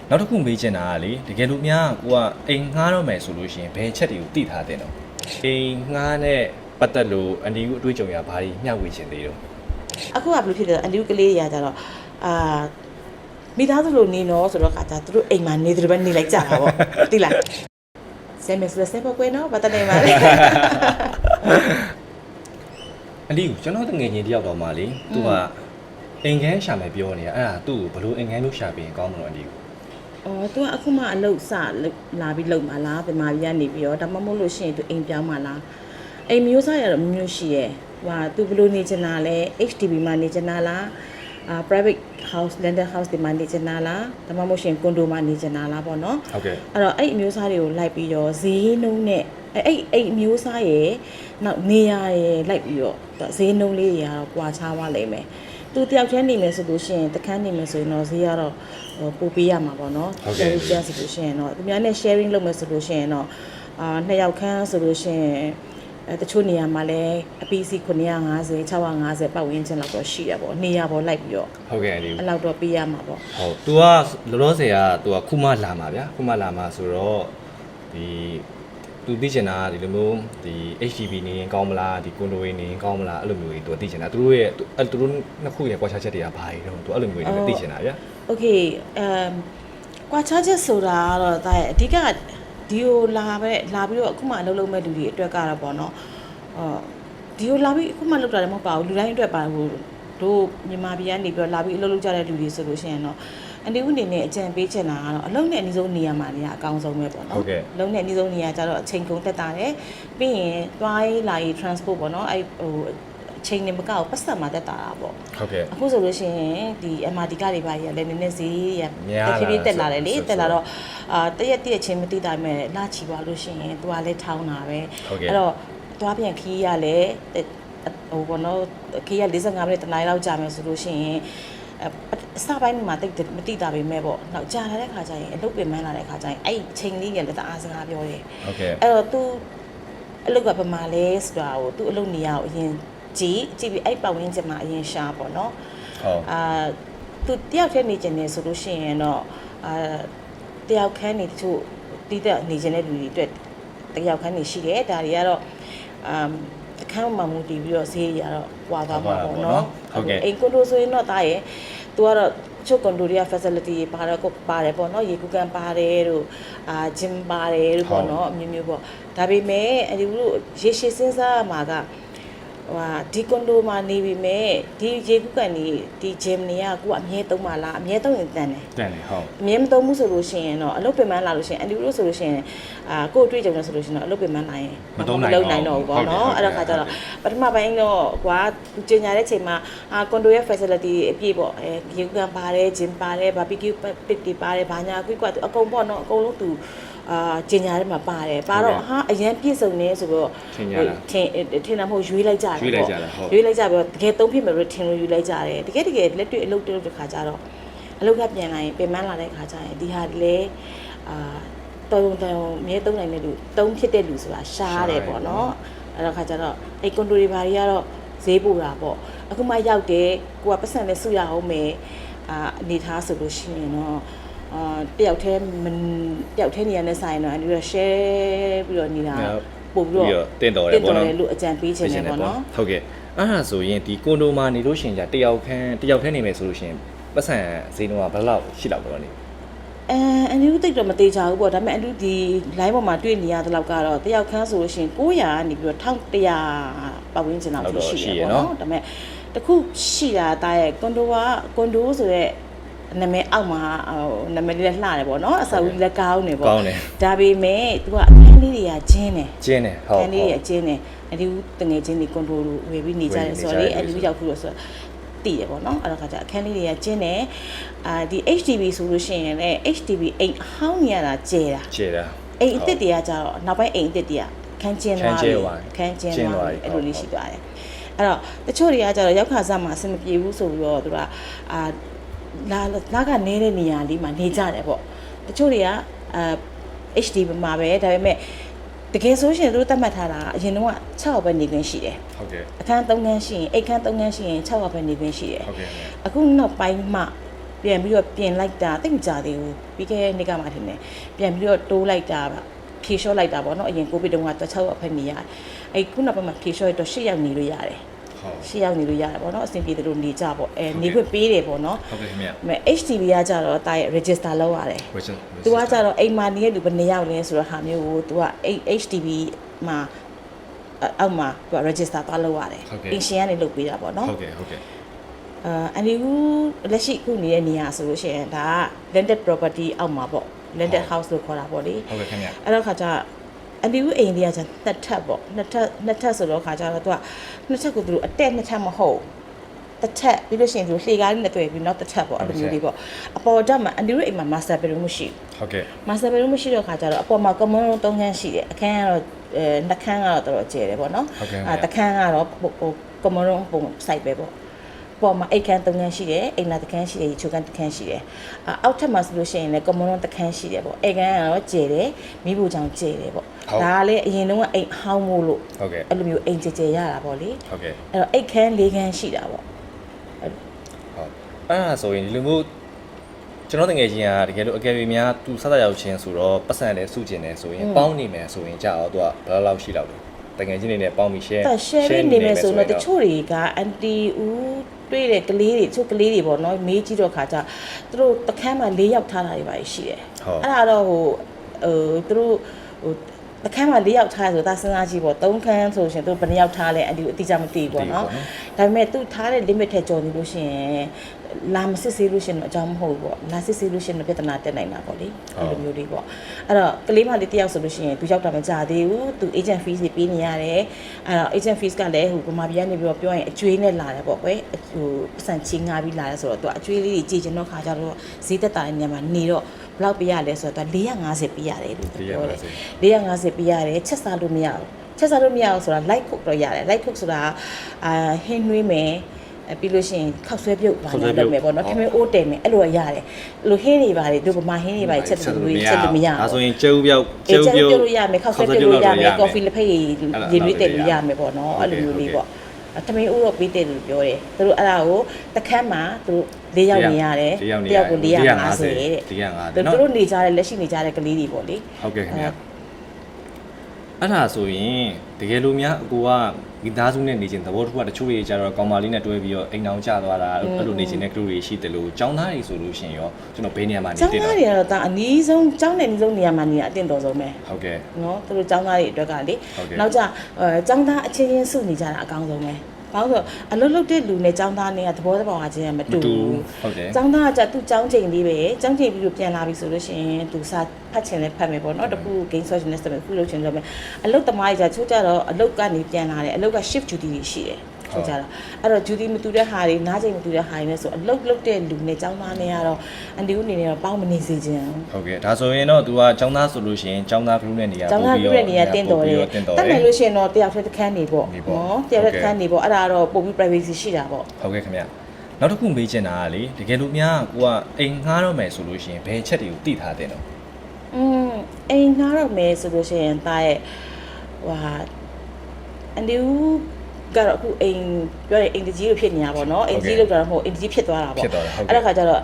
နောက်တစ်ခုမေးချင်တာကလေတကယ်လို့များကိုကအိမ်ငှားတော့မယ်ဆိုလို့ရှိရင်ဘယ်ချက်တွေကိုသိထားတဲ့နော်အိမ်ငှားနဲ့ပတ်သက်လို့အန်ဒီကိုအတွေ့အကြုံရဘာတွေမျှဝေချင်သေးတော့အခုကဘယ်လိုဖြစ်လဲအန်ဒီကလေးတွေကကြတော့မိသားစုလိုနေတော့ဆိုတော့ခါကျသူတို့အိမ်မှာနေသူတို့ပဲနေလိုက်ကြတာပေါ့သိလားဆယ်မယ်ဆိုတော့ဆယ်ဖို့ကွေးနော်ဘာတနေပါလဲအန်ဒီကိုကျွန်တော်တငယ်ချင်းတယောက်တော့မှလေသူကအိမ်ခန်းရှာမယ်ပြောနေတာအဲ့ဒါသူ့ကိုဘယ်လိုအိမ်ခန်းလို့ရှာပြီးကောင်းမလို့အန်ဒီကိုသူကအခုမှအလုပ်စလာပြီးလုပ်မှာလားပြန်มาပြီးကနေပြီးတော့ဒါမှမဟုတ်လို့ရှိရင်သူအိမ်ပြောင်းမှာလားအိမ်မျိုးစားရတော့မျိုးရှိရဲ့ဟိုသူဘယ်လိုနေချင်တာလဲ HDB မှာနေချင်တာလားprivate house landed house ဒီမှာနေချင်တာလားဒါမှမဟုတ်ရှင်ကွန်ဒိုမှာနေချင်တာလားပေါ့နော်ဟုတ်ကဲ့အဲ့တော့အဲ့အမျိုးစားတွေကိုလိုက်ပြီးတော့ဈေးနှုန်းနဲ့အဲ့အမျိုးစားရဲ့နောက်နေရာရဲ့လိုက်ပြီးတော့ဈေးနှုန်းလေးတွေကတော့ကွာခြားသွားလိမ့်မယ်သူတယောက်ချင်းနေမယ်ဆိုလို့ရှိရင်တခန်းနေမယ်ဆိုရင်တော့ဈေးကတော့ပို့ပေးရမှာပေါ့နော်ဟုတ်ကဲ့ပြန်ဆိုလို့ရှိရင်တော့သူများနဲ့ sharing လုပ်မယ်ဆိုလို့ရှိရင်တော့နှစ်ယောက်ခန်းဆိုလို့ရှိရင်တချို့နေရာမှာလည်းအပီးစီ950 650ပတ်ဝန်းကျင်လောက်တော့ရှိရပေါ့နေရာပေါ်လိုက်ပြီးတော့ဟုတ်ကဲ့အဲ့လောက်တော့ပေးရမှာပေါ့ဟုတ် तू ကလောလောဆယ်က तू ကခုမှလာမှာဗျာခုမှလာမှာဆိုတော့ဒီ तू သိချင်တာဒီလိုမျိုးဒီ HDB နေရင်ကောင်းမလားဒီကွန်ဒိုနေရင်ကောင်းမလားအဲ့လိုမျိုးတွေ तू သိချင်တာသူတို့ရဲ့သူတို့နှစ်ခုရဲ့ကွာခြားချက်တွေကဘာတွေတော့ तू အဲ့လိုမျိုးတွေသိချင်တာဗျာ Okay ကွာခြားချက်ဆိုတာကတော့ဒါရဲ့အဓိကဒီကိုလာပြီးတော့အခုမှအလုပ်လုပ်မဲ့လူတွေအတွက်ကတော့ပေါ့နော်ဒီကိုလာပြီးအခုမှလုပ်တာလည်းမဟုတ်ပါဘူးလူတိုင်းအတွက်ပါဘူးတို့မြန်မာပြည်ကနေပြီးတော့လာပြီးအလုပ်လုပ်ကြတဲ့လူတွေဆိုလို့ရှိရင်တော့အန်တီဦးအနေနဲ့အကြံပေးချင်တာကတော့အလုပ်နဲ့အနည်းဆုံးနေရာမှာနေရအကောင်းဆုံးပဲပေါ့နော်အလုပ်နဲ့အနည်းဆုံးနေရာကျတော့အချိန်ကုန်တက်တာတယ်ပြီးရင်သွားရေးလာရေး transport ပေါ့နော်အဲ့ချိန်နေမကောက်ပတ်စံမှာတက်တာပေါ့ဟုတ်ကဲ့အခုဆိုလို့ရှိရင်ဒီ MRT ကတွေပါရလည်းနည်းနည်းဈေးရတဖြည်းဖြည်းတက်လာတယ်လေတက်လာတော့တရက်ချင်းမသိတာမဲ့လာချီပါလို့ရှိရင်သူကလည်းထောင်းတာပဲအဲ့တော့သွားပြန်ခီးရလဲဟိုဘောနော်ခီးရ45မိနစ်တနားလောက်ကြာမယ်ဆိုလို့ရှိရင်အစပိုင်းမှာတိတ်မတိတာပဲမဲ့ပေါ့နောက်ကြာလာတဲ့ခါကျရင်အလုပ်ပင်ပန်းလာတဲ့ခါကျရင်အဲ့ချိန်လေးကလည်းတအားစကားပြောတယ်ဟုတ်ကဲ့အဲ့တော့ तू အလုပ်ကပမာလဲဆိုတာကို तू အလုပ်နေရကိုအရင်ကြည့်ပြီးအဲ့ပတ်ဝန်းကျင်မှာအရင်ရှာပေါ့နော်ဟုတ်သူတယောက်တည်းနေကျင်နေဆိုလို့ရှိရင်တော့တယောက်ခန်းနေတချို့တီးတဲ့နေကျင်တဲ့လူတွေအတွက်တယောက်ခန်းနေရှိတယ်ဒါတွေကတော့အခန်းမှာမူတည်ပြီးတော့ဈေးရတော့ကွာသွားမှာပေါ့နော်ဟုတ်ကဲ့အိမ်ကွန်ဒိုဆိုရင်တော့ဒါရဲ့သူကတော့ချုပ်ကွန်ဒိုတွေက facility ပါတယ်ပေါ့နော်ရေကူကန်ပါတယ်တို့ဂျင်ပါတယ်တို့ပေါ့နော်အမျိုးမျိုးပေါ့ဒါပေမဲ့အဲဒီလိုရေရှည်စဉ်းစားမှာကဒီကွန်ဒိုမှာနေပြီမဲ့ဒီရေကူးကန်နေဒီဂျင်နေကကိုကအမြဲသုံးပါလားအမြဲသုံးရင်တန်တယ်ဟုတ်အမြဲမသုံးဘူးဆိုလို့ရှိရင်တော့အလုပ်ပင်ပန်းလာလို့ရှိရင်အန်ဒီလို့ဆိုလို့ရှိရင်ကို့အတွေ့အကြုံနဲ့ဆိုလို့ရှိရင်တော့အလုပ်ပင်ပန်းလာရင်မသုံးနိုင်တော့ဘူးပေါ့နော်အဲ့တော့ခါကျတော့ပထမပိုင်းတော့ကွာကျင်ညာတဲ့ချိန်မှာကွန်ဒိုရဲ့ facility အပြည့်ပေါ့ရေကူးကန်ပါတယ်ဂျင်ပါတယ် barbecue pit တွေပါတယ်ဘာညာကွေးကွာအကုန်ပေါ့နော်အကုန်လုံးသူကျင်ညာထဲမှာပါတယ်ပါတော့ဟာအရန်ပြည့်စုံနေဆိုတော့ထင်တာမဟုတ်ရွေးလိုက်ကြတယ်ပေါ့ရွေးလိုက်ကြပြီးတော့တကယ်သုံးဖြစ်မယ်လို့ထင်လို့ယူလိုက်ကြတယ်တကယ်လက်တွေ့အလုပ်လုပ်တဲ့ခါကျတော့အလုပ်ကပြန်လာရင်ပြင်ပန်းလာတဲ့ခါကျရင်ဒီဟာလေတုံမြဲသုံးနိုင်တဲ့လူသုံးဖြစ်တဲ့လူဆိုတာရှားတယ်ပေါ့နော်အဲ့တော့ခါကျတော့အဲ့ကွန်ဒိုတွေဘာတွေကတော့ဈေးပို့တာပေါ့အခုမှရောက်တယ်ကိုကပတ်စံနဲ့စုရအောင်မယ်အနေထားဆိုလို့ရှိရင်တော့တယောက်တည်းနေရာနဲ့ဆိုင်တော့အဲ့ဒီတော့ share ပြီးတော့နေတာပို့ပြီးတော့တင်တော်တယ်ပေါ့နော်လို့အကြံပေးချင်တယ်ပေါ့နော်ဟုတ်ကဲ့အဲ့ဒါဆိုရင်ဒီကွန်ဒိုမှာနေလို့ရှိရင်တယောက်ထဲနေမယ်ဆိုလို့ရှိရင်ပတ်စံဈေးနှုန်းကဘယ်လောက်ရှိလောက်တော့နေအန်ဒီတို့တိတ်တော့မသေးချဘူးပေါ့ဒါပေမဲ့အန်ဒီဒီ line ပေါ်မှာတွေ့နေရတဲ့လောက်ကတော့တယောက်ခန်းဆိုလို့ရှိရင်900ကနေပြီးတော့1100ပတ်ဝန်းကျင်လောက်ရှိရပေါ့နော်ဒါပေမဲ့တခုရှိတာတာရဲ့ကွန်ဒိုဆိုတဲ့နာမည်အောက်မှာနာမည်လေးလှတယ်ပေါ့နော်အစာဦးလည်းကောင်းနေပေါ့ဒါပေမဲ့သူကအခန်းလေးတွေကကျင်းတယ်ဟုတ်အခန်းလေးတွေကကျင်းတယ်အဒီတငယ်ချင်းတွေကွန်ဒိုလိုဝယ်ပြီးနေကြတယ်ဆိုတော့လေအဒီရောက်ခုလို့ဆိုတော့တည်ရပေါ့နော်အဲ့တော့ခါကျအခန်းလေးတွေကကျင်းတယ်ဒီ HDB ဆိုလို့ရှိရင်လည်း HDB အိမ်အဟောင်းနေရတာကျဲတာအိမ်အစ်စ်တွေကကြတော့နောက်ပိုင်းအိမ်အစ်စ်တွေကခန်းကျင်းသွားပြီခန်းကျင်းသွားပြီအဲ့လိုလေးရှိသွားတယ်အဲ့တော့တချို့တွေကကြတော့ရောက်ခါစားမှာအဆင်မပြေဘူးဆိုပြီးတော့သူကလာကနေတဲ့နေရာလေးမှာနေကြတယ်ပေါ့တချို့တွေကHD မှာပဲဒါပေမဲ့တကယ်ဆိုရှင်တို့သတ်မှတ်ထားတာအရင်တော့6ပဲနေခွင့်ရှိတယ်ဟုတ်ကဲ့အခန်း3ခန်းရှိရင်အိတ်ခန်း3ခန်းရှိရင်6ပဲနေခွင့်ရှိတယ်ဟုတ်ကဲ့အခုနောက်ပိုင်းမှပ ပြန်ပြီးတော့ပြင်လိုက်တာတိတ်မကြသေးဘူးပြီးခဲ့တဲ့နေ့ကမှထင်တယ်ပြန်ပြီးတော့တိုးလိုက်တာဖြေလျှော့လိုက်တာပေါ့နော်အရင်ကိုဗစ်တုန်းကတော့6ရက်ဖက်နေရတယ်အဲ့ခုနောက်ပိုင်းမှာဖြေလျှော့ရတော့8ရက်နေလို့ရတယ်8ရောက်နေလို့ရတယ်ပေါ့နော်အဆင်ပြေတယ်လို့နေကြပေါ့နေခွင့်ပေးတယ်ပေါ့နော် ဟုတ်ကဲ့ခင်ဗျ။ မဲ့ HTV ကကြတော့တာရဲ့ register လုပ်ရတယ်။ तू ကကြတော့အိမ်မှာနေတဲ့လူဘယ်နှစ်ယောက်လဲဆိုတော့ဟာမျိုးကို तू က HTV မှာအောက်မှာ तू က register သွားလုပ်ရတယ်။အင်ရှင်ကနေလုပ်ပေးတာပေါ့နော်။ ဟုတ်ကဲ့ဟုတ်ကဲ့အန်ဒီကူလက်ရှိခုနေတဲ့နေရာဆိုလို့ရှိရင်ဒါက landed property အောက်မှာပေါ့ landed house လို့ခေါ်တာပေါ့လေ။ ဟုတ်ကဲ့ခင်ဗျ။အဲ့တော့ခါကျအန်ဒီကူအိမ်တွေကကျနှစ်ထပ်ပေါ့နှစ်ထပ်ဆိုတော့ခါကျတော့ तू ကနှစ်ထပ်ကို तू အတက်နှစ်ထပ်မဟုတ်တစ်ထပ်ပြီးလို့ရှိရင် तू လှေကားလေးနဲ့တွေ့ပြီးနောက်တစ်ထပ်ပေါ့အဲ့လိုမျိုးလေးပေါ့အပေါ်တက်မှာအန်ဒီကူအိမ်မှာ master bedroom မရှိဘူးဟုတ်ကဲ့ master bedroom မရှိတော့ခါကျတော့အပေါ်မှာ common room 3ခန်းရှိတယ်အခန်းကတော့နှစ်ခန်းကတော့တော်တော်ကျယ်တယ်ပေါ့နော်တစ်ခန်းကတော့ဟို common room ပုံ site ပဲပေါ့ပေါ်မှာအိတ်ခန်း3ခန်းရှိတယ်အိမ်လာတစ်ခန်းရှိတယ်ချိုခန်းတစ်ခန်းရှိတယ်အောက်ထပ်မှာဆိုလို့ရှိရင်လည်း common room တစ်ခန်းရှိတယ်ပေါ့အိမ်ခန်းကတော့ကျယ်တယ်မိဖို့ကြောင့်ကျယ်တယ်ပေါ့ဒါကလည်းအရင်တုန်းကအိမ်ဟောင်းမို့လို့ဟုတ်ကဲ့အဲ့လိုမျိုးအိမ်ကျယ်ကျယ်ရတာပေါ့လေဟုတ်ကဲ့အဲ့တော့အိတ်ခန်း4ခန်းရှိတာပေါ့ဟုတ်အဲ့ဒါဆိုရင်ဒီလိုမျိုးကျွန်တော်တကယ်ချင်းကတကယ်လို့အကယ်၍များသူဆက်သက်ရောက်ချင်းဆိုတော့ပတ်စံလည်းစုကျင်တယ်ဆိုရင်ပေါင်းနေမယ်ဆိုရင်ကြာတော့သူကဘယ်လောက်ရှိလောက်လဲတကယ်ချင်းနေနဲ့ပေါင်းပြီး share နေမယ်ဆိုတော့တချို့တွေကအန်တီဦးတွေ့တဲ့ကလေးတွေချို့ကလေးတွေပေါ့နော်မေးကြည့်တော့ခါကျသူတို့တခန်းမှာ4ယောက်ထားတာတွေပါရှိတယ်အဲ့ဒါတော့သူတို့တခန်းမှာ4ယောက်ထားဆိုတော့ဒါစဉ်းစားကြည့်ပေါ့3ခန်းဆိုရှင်သူဘယ်နှယောက်ထားလဲအန်တီအတိအကျမသိဘူးပေါ့နော်ဒါပေမဲ့သူထားတဲ့ limit ထက်ကျော်နေလို့ရှိရင်လာမစစ်ဆေးလို့ရှိရင်တော့အကြောင်းမဟုတ်ဘူးပေါ့လာစစ်ဆေးလို့ရှိရင်တော့ပြဿနာတက်နိုင်တာပေါ့လေအဲ့လိုမျိုးလေးပေါ့အဲ့တော့ကလေးမလေးတယောက်ဆိုလို့ရှိရင်သူရောက်တာမကြသေးဘူးသူ agent fees တွေပေးနေရတယ်အဲ့တော့ agent fees ကလည်းဟိုဗမာပြည်ကနေပြီးတော့ပြောရင်အကျွေးနဲ့လာတယ်ပေါ့ကွယ်ဟိုပတ်စံချင်းငါပြီးလာတယ်ဆိုတော့သူအကျွေးလေးတွေကြည်ကျင်တော့ခါကြတော့ဈေးသက်တာတဲ့နေရာမှာနေတော့ဘယ်လောက်ပေးရလဲဆိုတော့450ပေးရတယ်လို့ပြောတယ်450ပေးရတယ်ချက်စားလို့မရဘူးချက်စားလို့မရဘူးဆိုတာ light cook တော့ရတယ် light cook ဆိုတာဟင်းနှွေးမယ်ပြီးလို့ရှိရင်ခောက်ဆွဲပြုတ်ပါလာတော့မယ်ပေါ့နော်ထမင်းအိုးတယ်မယ်အဲ့လိုရတယ်လိုဟင်းတွေပါတယ်တို့ဗမာဟင်းတွေပါတယ်ချက်လို့ချက်လို့မရဘူးဒါဆိုရင်ကျုပ်ပြုတ်လို့ရမယ်ခောက်ဆွဲပြုတ်လို့ရမယ်ကော်ဖီလက်ဖက်ရည်ရေနွေးတယ်လို့ရမယ်ပေါ့နော်အဲ့လိုမျိုးလေးပေါ့ထမင်းအိုးတော့ပေးတယ်လို့ပြောတယ်သူတို့အဲ့ဒါကိုတခန်းမှာသူတို့၄ယောက်နေရတယ်တယောက်ကို450တဲ့သူတို့နေကြတဲ့လက်ရှိနေကြတဲ့ကလေးတွေပေါ့လေဟုတ်ကဲ့ခင်ဗျအဲ့ဒါဆိုရင်တကယ်လို့များအကိုကမိသားစုနဲ့နေချင်းသဘောတစ်ခုကတချို့တွေကြတော့ကောင်မလေးနဲ့တွဲပြီးတော့အိမ်အောင်ကျသွားတာအဲ့လိုနေချင်းတဲ့ကလူတွေရှိတယ်လို့ចောင်းသားတွေဆိုလို့ရှိရင်ရောကျွန်တော်ဘယ်နေရာမှာနေတင်တော့ចောင်းသားတွေကတော့ဒါအနည်းဆုံးចောင်းနဲ့အနည်းဆုံးနေရာမှာနေရအတင်တော်ဆုံးပဲဟုတ်ကဲ့နော်သူတို့ចောင်းသားတွေအတွက်ကလေနောက်ကျចောင်းသားအချင်းချင်းစုနေကြတာအကောင်းဆုံးပဲဘာလို့ဆိုအလုပ်လုပ်တဲ့လူနဲ့ចောင်းသားနဲ့ကသဘောတဘာဝချင်းမတူဘူးဟုတ်တယ်ចောင်းသားကကြသူ့ចောင်းချိန်လေးပဲចောင်းချိန်ပြီးတော့ပြန်လာပြီဆိုလို့ရှိရင်သူစာဖတ်ချင်လဲဖတ်မယ်ပေါ့နော်တခု game search နဲ့စမယ်ခုလုပ်ချင်လုပ်မယ်အလုပ်သမားကြီးကချိုးကြတော့အလုပ်ကနေပြန်လာတယ်အလုပ်က shift duty တွေရှိတယ်ဆိုကြတော့အဲ့တော့ duty မတူတဲ့ဟာတွေနားချိန်မတူတဲ့ဟာတွေနဲ့ဆိုအလုပ်လုပ်တဲ့လူနဲ့ចောင်းသားနဲ့ကတော့အန်တီဦးအနေနဲ့တော့ပေါင်းမနေစေချင်ဟုတ်ကဲ့ဒါဆိုရင်တော့ तू ကចောင်းသားဆိုလို့ရှိရင်ចောင်းသား group နဲ့နေရာပို့ပြီးတော့နေရာတင်းတော်တယ်တတ်နိုင်လို့ရှိရင်တော့တယောက်တစ်ခန်းနေပေါ့နော်တယောက်တစ်ခန်းနေပေါ့အဲ့ဒါတော့ပို့ပြီး privacy ရှိတာပေါ့ဟုတ်ကဲ့ခင်ဗျနောက်တစ်ခုမေးချင်တာကလေတကယ်လို့များကိုကအိမ်ငှားတော့မယ်ဆိုလို့ရှိရင်ဘယ်ချက်တွေကိုသိထားတဲ့တော့အိမ်ငှားတော့မယ်ဆိုလို့ရှိရင်ဒါရဲ့ဟိုဟာအန်ဒီဦးကတော့အခုအိမ်ပြောရင်အိမ်တကြီးလို့ဖြစ်နေတာပေါ့နော်အိမ်ကြီးလို့တော့မဟုတ်အိမ်ကြီးဖြစ်သွားတာပေါ့အဲ့ဒါခါကျတော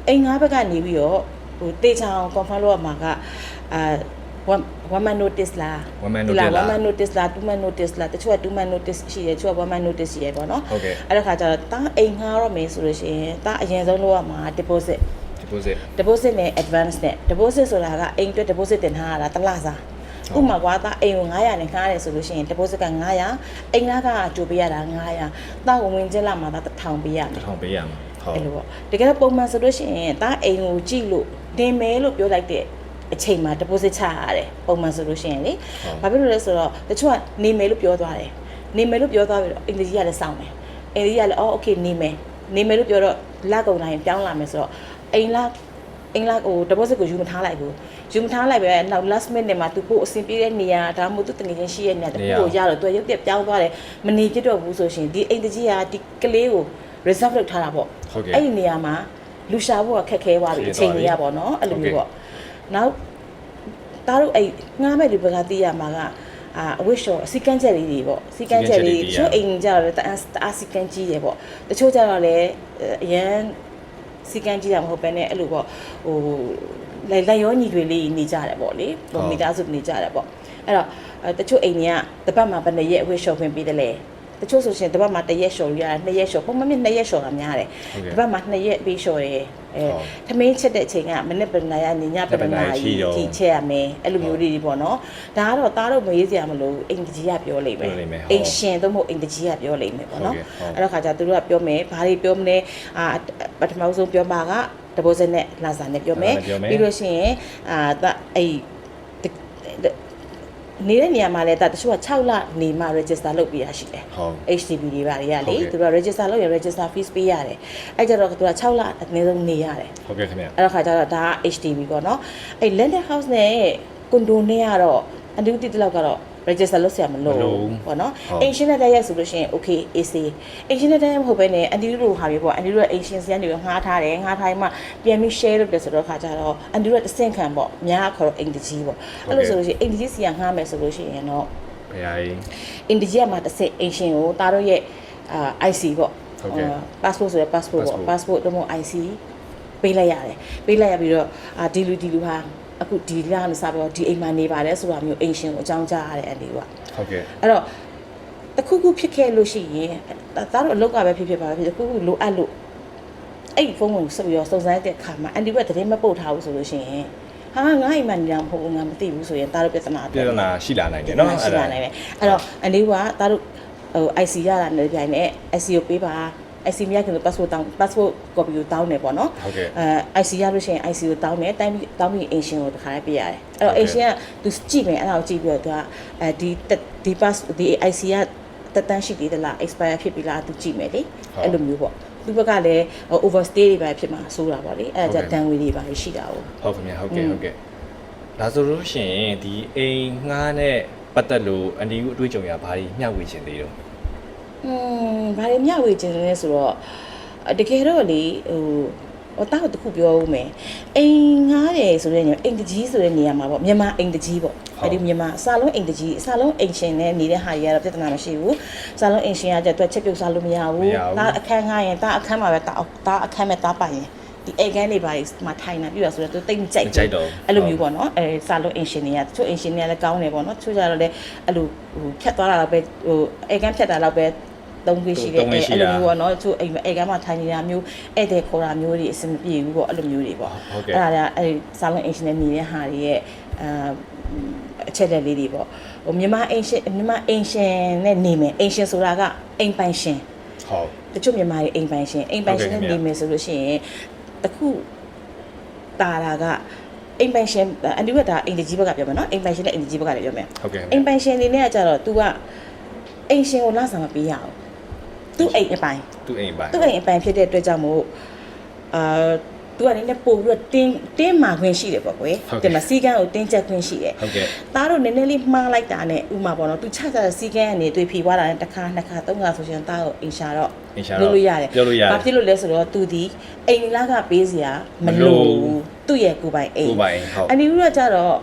့အိမ်ငါးဘက်ကနေပြီးတော့ဟိုတေချောင် confirm လုပ်ရမှာကone man notice လား one man notice လား two man notice လားတချို့က two man notice ရှိတယ်တချို့က one man notice ရှိတယ်ပေါ့နော်ဟုတ်ကဲ့အဲ့ဒါခါကျတော့တာအိမ်ငှားတော့မယ်ဆိုလို့ရှိရင်တာအရင်ဆုံးလုပ်ရမှာ depositနဲ့ advance နဲ့ deposit ဆိုတာကအိမ်အတွက် deposit တင်ထားရတာတစ်လစာဥပမာကွာတာအိမ်ကို900နဲ့ငှားတယ်ဆိုလို့ရှိရင် deposit က900အိမ်လားကကြိုပေးရတာ900တာဝင်ချင်းလာမှာတာ1000ပေးရမယ်1000ပေးရမှာဟုတ်အဲ့လိုပေါ့တကယ်တော့ပုံမှန်ဆိုလို့ရှိရင်တာအိမ်ကိုကြည့်လို့တင်မယ်လို့ပြောလိုက်တဲ့အချိန်မှာ deposit ချရတယ်ပုံမှန်ဆိုလို့ရှိရင်လေဘာဖြစ်လို့လဲဆိုတော့တချို့ကနေမယ်လို့ပြောသွားတယ်နေမယ်လို့ပြောသွားပြီးတော့အင်္ဂလိပ်ကြီးကလည်းစောင့်တယ်အင်္ဂလိပ်ကြီးကလည်းအော် okay နေမယ်လို့ပြောတော့လကုန်တိုင်းပြောင်းလာမယ်ဆိုတော့အိမ်လားဟို deposit ကိုယူမထားလိုက်ဘူးယူမထားလိုက်ပဲနောက် last minute မှာသူပို့အဆင်ပြေတဲ့နေရာဒါမှမဟုတ်သူတငယ်ချင်းရှိရဲ့နေရာတခုကိုရတော့သူရုပ်ပြပြောင်းသွားတယ်မနေပြတော့ဘူးဆိုရှင်ဒီအိမ်တကြီးကဒီကလေးကို reserve လုပ်ထားတာပေါ့အဲ့ဒီနေရာမှာလူရှာဖို့ကခက်ခဲသွားပြီအချိန်ကြီးရပါတော့အဲ့လိုမျိုးပေါ့နောက်တားတို့အဲ့ငားမဲ့လူဘက်ကသိရမှာက အဝတ်လျှော်စီကန်းချက်လေးတွေပေါ့စီကန်းချက်လေးတချို့အိမ်ကြတော့လည်းတအားစီကန်းကြီးတယ်ပေါ့တချို့ကြတော့လည်းအရန်စီကန်းကြီးတာမဟုတ်ဘဲနဲ့အဲ့လိုပေါ့ဟိုလက်ရောညီတွေလေးနေကြတယ်ပေါ့လေပုံမိသားစုနေကြတယ်ပေါ့အဲ့တော့တချို့အိမ်တွေကတပတ်မှာဘယ်နှစ်ရက်အဝတ်လျှော်ခွင့်ပေးတယ်လဲတချို့ဆိုရှင်တပတ်မှာ1ရက်လျှော်ရတာ2ရက်လျှော်ပုံမှန်2ရက်လျှော်တာများတယ်တပတ်မှာ2ရက်ပြီးလျှော်တယ်သမင်းချက်တဲ့အချိန်ကမနစ်ပနာရညညပနာကြီးဒီချက်ရမယ်အဲ့လိုမျိုးလေးတွေပေါ့နော်ဒါကတော့သားတို့မရေးစရာမလိုအိမ်ကြီးကပြောလိမ့်မယ်အိမ်ရှင်သို့မဟုတ်အိမ်ကြီးကပြောလိမ့်မယ်ပေါ့နော်အဲ့တော့ခါကျသူတို့ကပြောမယ်ဘာတွေပြောမလဲပထမဆုံးပြောမှာကတဘောစနဲ့လာစာနဲ့ပြောမယ်ပြီးလို့ရှိရင်အဲ့နေတဲ့နေရာမှာလည်းတချို့က6လနေမှ register လုပ်ပေးရရှိတယ်ဟုတ် HDB တွေပါတွေကလေသူတို့ register လုပ်ရင် register fees ပေးရတယ်အဲ့ကြတော့သူက6လအနည်းဆုံးနေရတယ်ဟုတ်ကဲ့ခင်ဗျအဲ့တော့ခါကျတော့ဒါက HDB ပေါ့နော်အဲ့ landed house နဲ့ condo နဲ့ကတော့အတူတူတလောက်ကတော့ register လုပ်ဆရာမလိုပေါ့နော် ancient နဲ့တက်ရက်ဆိုလို့ရှိရင် okay AC ancient နဲ့တက်ရက်မဟုတ်ဘဲနဲ့အန်တီတို့ဟာမျိုးပေါ့အန်တီတို့ ancient စီကနေငှားထားတယ်ငှားထားမှပြန်ပြီး share လုပ်တယ်ဆိုတော့ခါကျတော့အန်တီတို့တဆင့်ခံပေါ့များခေါ်တော့အိမ်တကြီးပေါ့အဲ့လိုဆိုလို့ရှိရင်အိမ်တကြီးစီကငှားမယ်ဆိုလို့ရှိရင်တော့ဘယ်ဟာကြီးအိမ်တကြီးကမှတစ်ဆင့် ancient ကိုတားတို့ရဲ့IC ပေါ့passport ဆိုရယ် passport ပေါ့ passport တော့မဟုတ် IC ပေးလိုက်ရတယ်ပေးလိုက်ရပြီးတော့ဒီလူဟာအခုဒီလကနေစပြီးတော့ဒီအိမ်မှာနေပါတယ်ဆိုတာမျိုးအိမ်ရှင်ကိုအကြောင်းကြားရတဲ့အန်ဒီကဟုတ်ကဲ့အဲ့တော့တခုခုဖြစ်ခဲ့လို့ရှိရင်သားတို့အလုပ်ကပဲဖြစ်ပါပဲတခုခုလိုအပ်လို့အဲ့ဒီဖုန်းကိုဆက်ပြီးတော့စုံစမ်းတဲ့အခါမှာအန်ဒီကတရင်မပုတ်ထားဘူးဆိုလို့ရှိရင်ဟာငါအိမ်မှာနေတာမဟုတ်ဘူးငါမသိဘူးဆိုရင်သားတို့ပြဿနာရှိလာနိုင်တယ်နော်ရှိလာနိုင်တယ်အဲ့တော့အန်ဒီကသားတို့ဟို IC ရတာနဲ့ပြိုင်နဲ့ IC ကိုပေးပါIC မြတ်က passport copy ကိုတောင်းတယ်ပေါ့နော်IC ရလို့ရှိရင် IC ကိုတောင်းတယ်တိုင်းပြီးတောင်းပြီး ancient ကိုတခါလေးပေးရတယ်အဲ့တော့ ancient ကသူကြည့်မယ်အဲ့ဒါကိုကြည့်ပြီးတော့သူကဒီ pass ဒီ IC ကတက်တန်းရှိသေးသလား expire ဖြစ်ပြီလားသူကြည့်မယ်လေအဲ့လိုမျိုးပေါ့သူဘက်ကလည်း overstay တွေပဲဖြစ်မှာစိုးတာပေါ့လေအဲ့ဒါကြတန်ငွေတွေပါရှိတာဟုတ်ခင်ဗျဟုတ်ကဲ့ဒါဆိုလို့ရှိရင်ဒီအိမ်ငှားနဲ့ပတ်သက်လို့အန်ဒီကိုအတွေ့အကြုံရဘာကြီးမျှဝေခြင်းသေးတော့ဘာတွေမျှဝေခြင်းလဲဆိုတော့တကယ်တော့လေဟိုတားတခုပြောဦးမယ်အိမ်ငားတယ်ဆိုတဲ့နေရာအိမ်တကြီးဆိုတဲ့နေရာမှာပေါ့မြန်မာအိမ်တကြီးပေါ့အဲဒီမြန်မာအစာလုံးအိမ်တကြီးအစာလုံးအိမ်ရှင်နဲ့နေတဲ့ဟာတွေကတော့ပြဿနာမရှိဘူးအစာလုံးအိမ်ရှင်ကကြက်ချက်ပြုတ်စားလို့မရဘူးတားအခန်းငှားရင်တားအခန်းမှာပဲတားအခန်းမဲ့တားပိုင်ရင်ဒီအိမ်ကန်းလေးပါမှာထိုင်နေပြီဆိုတော့သူတိတ်မကြိုက်တော့အဲ့လိုမျိုးပေါ့နော်အဲစာလုံးအိမ်ရှင်တွေကတချို့အိမ်ရှင်တွေကလည်းကောင်းတယ်ပေါ့နော်တချို့ကြတော့လည်းအဲ့လိုဖြတ်သွားတာတော့ပဲဟိုအိမ်ကန်းဖြတ်တာတော့ပဲသုံးခွေရှိတယ်အဲ့လိုမျိုးပေါ့နော်သူအိမ်ကမှထိုင်နေတာမျိုးဧည့်သည်ခေါ်တာမျိုးတွေအဆင်မပြေဘူးပေါ့အဲ့လိုမျိုးတွေပေါ့အဲ့ဒါကအဲ့စာလုံးအိမ်ရှင်နဲ့နေတဲ့ဟာတွေရဲ့အချက်လက်လေးတွေပေါ့ဟိုမြန်မာအိမ်ရှင်နဲ့နေမယ်အိမ်ရှင်ဆိုတာကအိမ်ပိုင်ရှင်ဟုတ်တချို့မြန်မာတွေအိမ်ပိုင်ရှင်နဲ့နေမယ်ဆိုလို့ရှိရင်တခုတာတာကအိမ်ပိုင်ရှင်အန်ဒီကဒါအိမ်တကြီးဘက်ကပြောမယ်နော်အိမ်ပိုင်ရှင်နဲ့အိမ်တကြီးဘက်ကလည်းပြောမယ်ဟုတ်ကဲ့အိမ်ပိုင်ရှင်နေနဲ့ကကြတော့ तू ကအိမ်ရှင်ကိုလာစားမပေးရအောင်သူ့အိမ်အပိုင်ဖြစ်တဲ့အတွက်ကြောင့်မို့သူကနေနဲ့ပို့ပြီးတော့တင်းမာခွင့်ရှိတယ်ပေါ့ကွယ်ဒီမှာစီကန်းကိုတင်းကျပ်ခွင့်ရှိတယ်ဟုတ်ကဲ့သားတို့နည်းနည်းလေးမှားလိုက်တာနဲ့ဥမာပေါ့နော်သူချကြတဲ့စီကန်းကနေတွေ့ဖြီးသွားတာနဲ့တစ်ခါနှစ်ခါသုံးခါဆိုရင်သားကိုအင်ရှာတော့လို့ရတယ်ဘာဖြစ်လို့လဲဆိုတော့သူဒီအိမ်လာကပေးစရာမလိုဘူးသူ့ရဲ့ကိုယ်ပိုင်အိမ်အနီဦးကကြတော့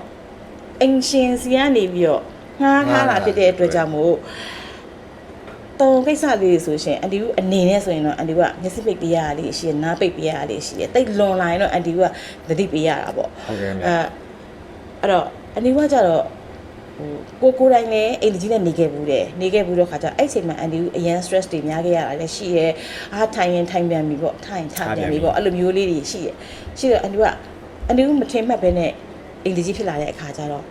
အိမ်ရှင်စီကနေပြီးတော့ငှားထားတာဖြစ်တဲ့အတွက်ကြောင့်မို့တုံကိစ္စလေးဆိုရှင်အန်တီကအနေနဲ့ဆိုရင်တော့အန်တီကမျက်စိပိတ်ပေးရတာလေးရှိရနားပိတ်ပေးရတာလေးရှိရတိတ်လွန်လာရင်တော့အန်တီကသတိပေးရတာပေါ့ဟုတ်ကဲ့အဲ့တော့အန်တီကကြတော့ဟိုကိုတိုင်းလည်းအိမ်ကြီးနဲ့နေခဲ့ဘူးတော့ခါကျအဲ့ချိန်မှာအန်တီကအရန် stress တွေများခဲ့ရတာလည်းရှိရထိုင်ရင်ထိုင်ပြန်ပြီပေါ့ထိုင်ချပြန်ပြီပေါ့အဲ့လိုမျိုးလေးတွေရှိတော့အန်တီကမထင်မှတ်ပဲနဲ့အိမ်ကြီးဖြစ်လာတဲ့အခါကျတော့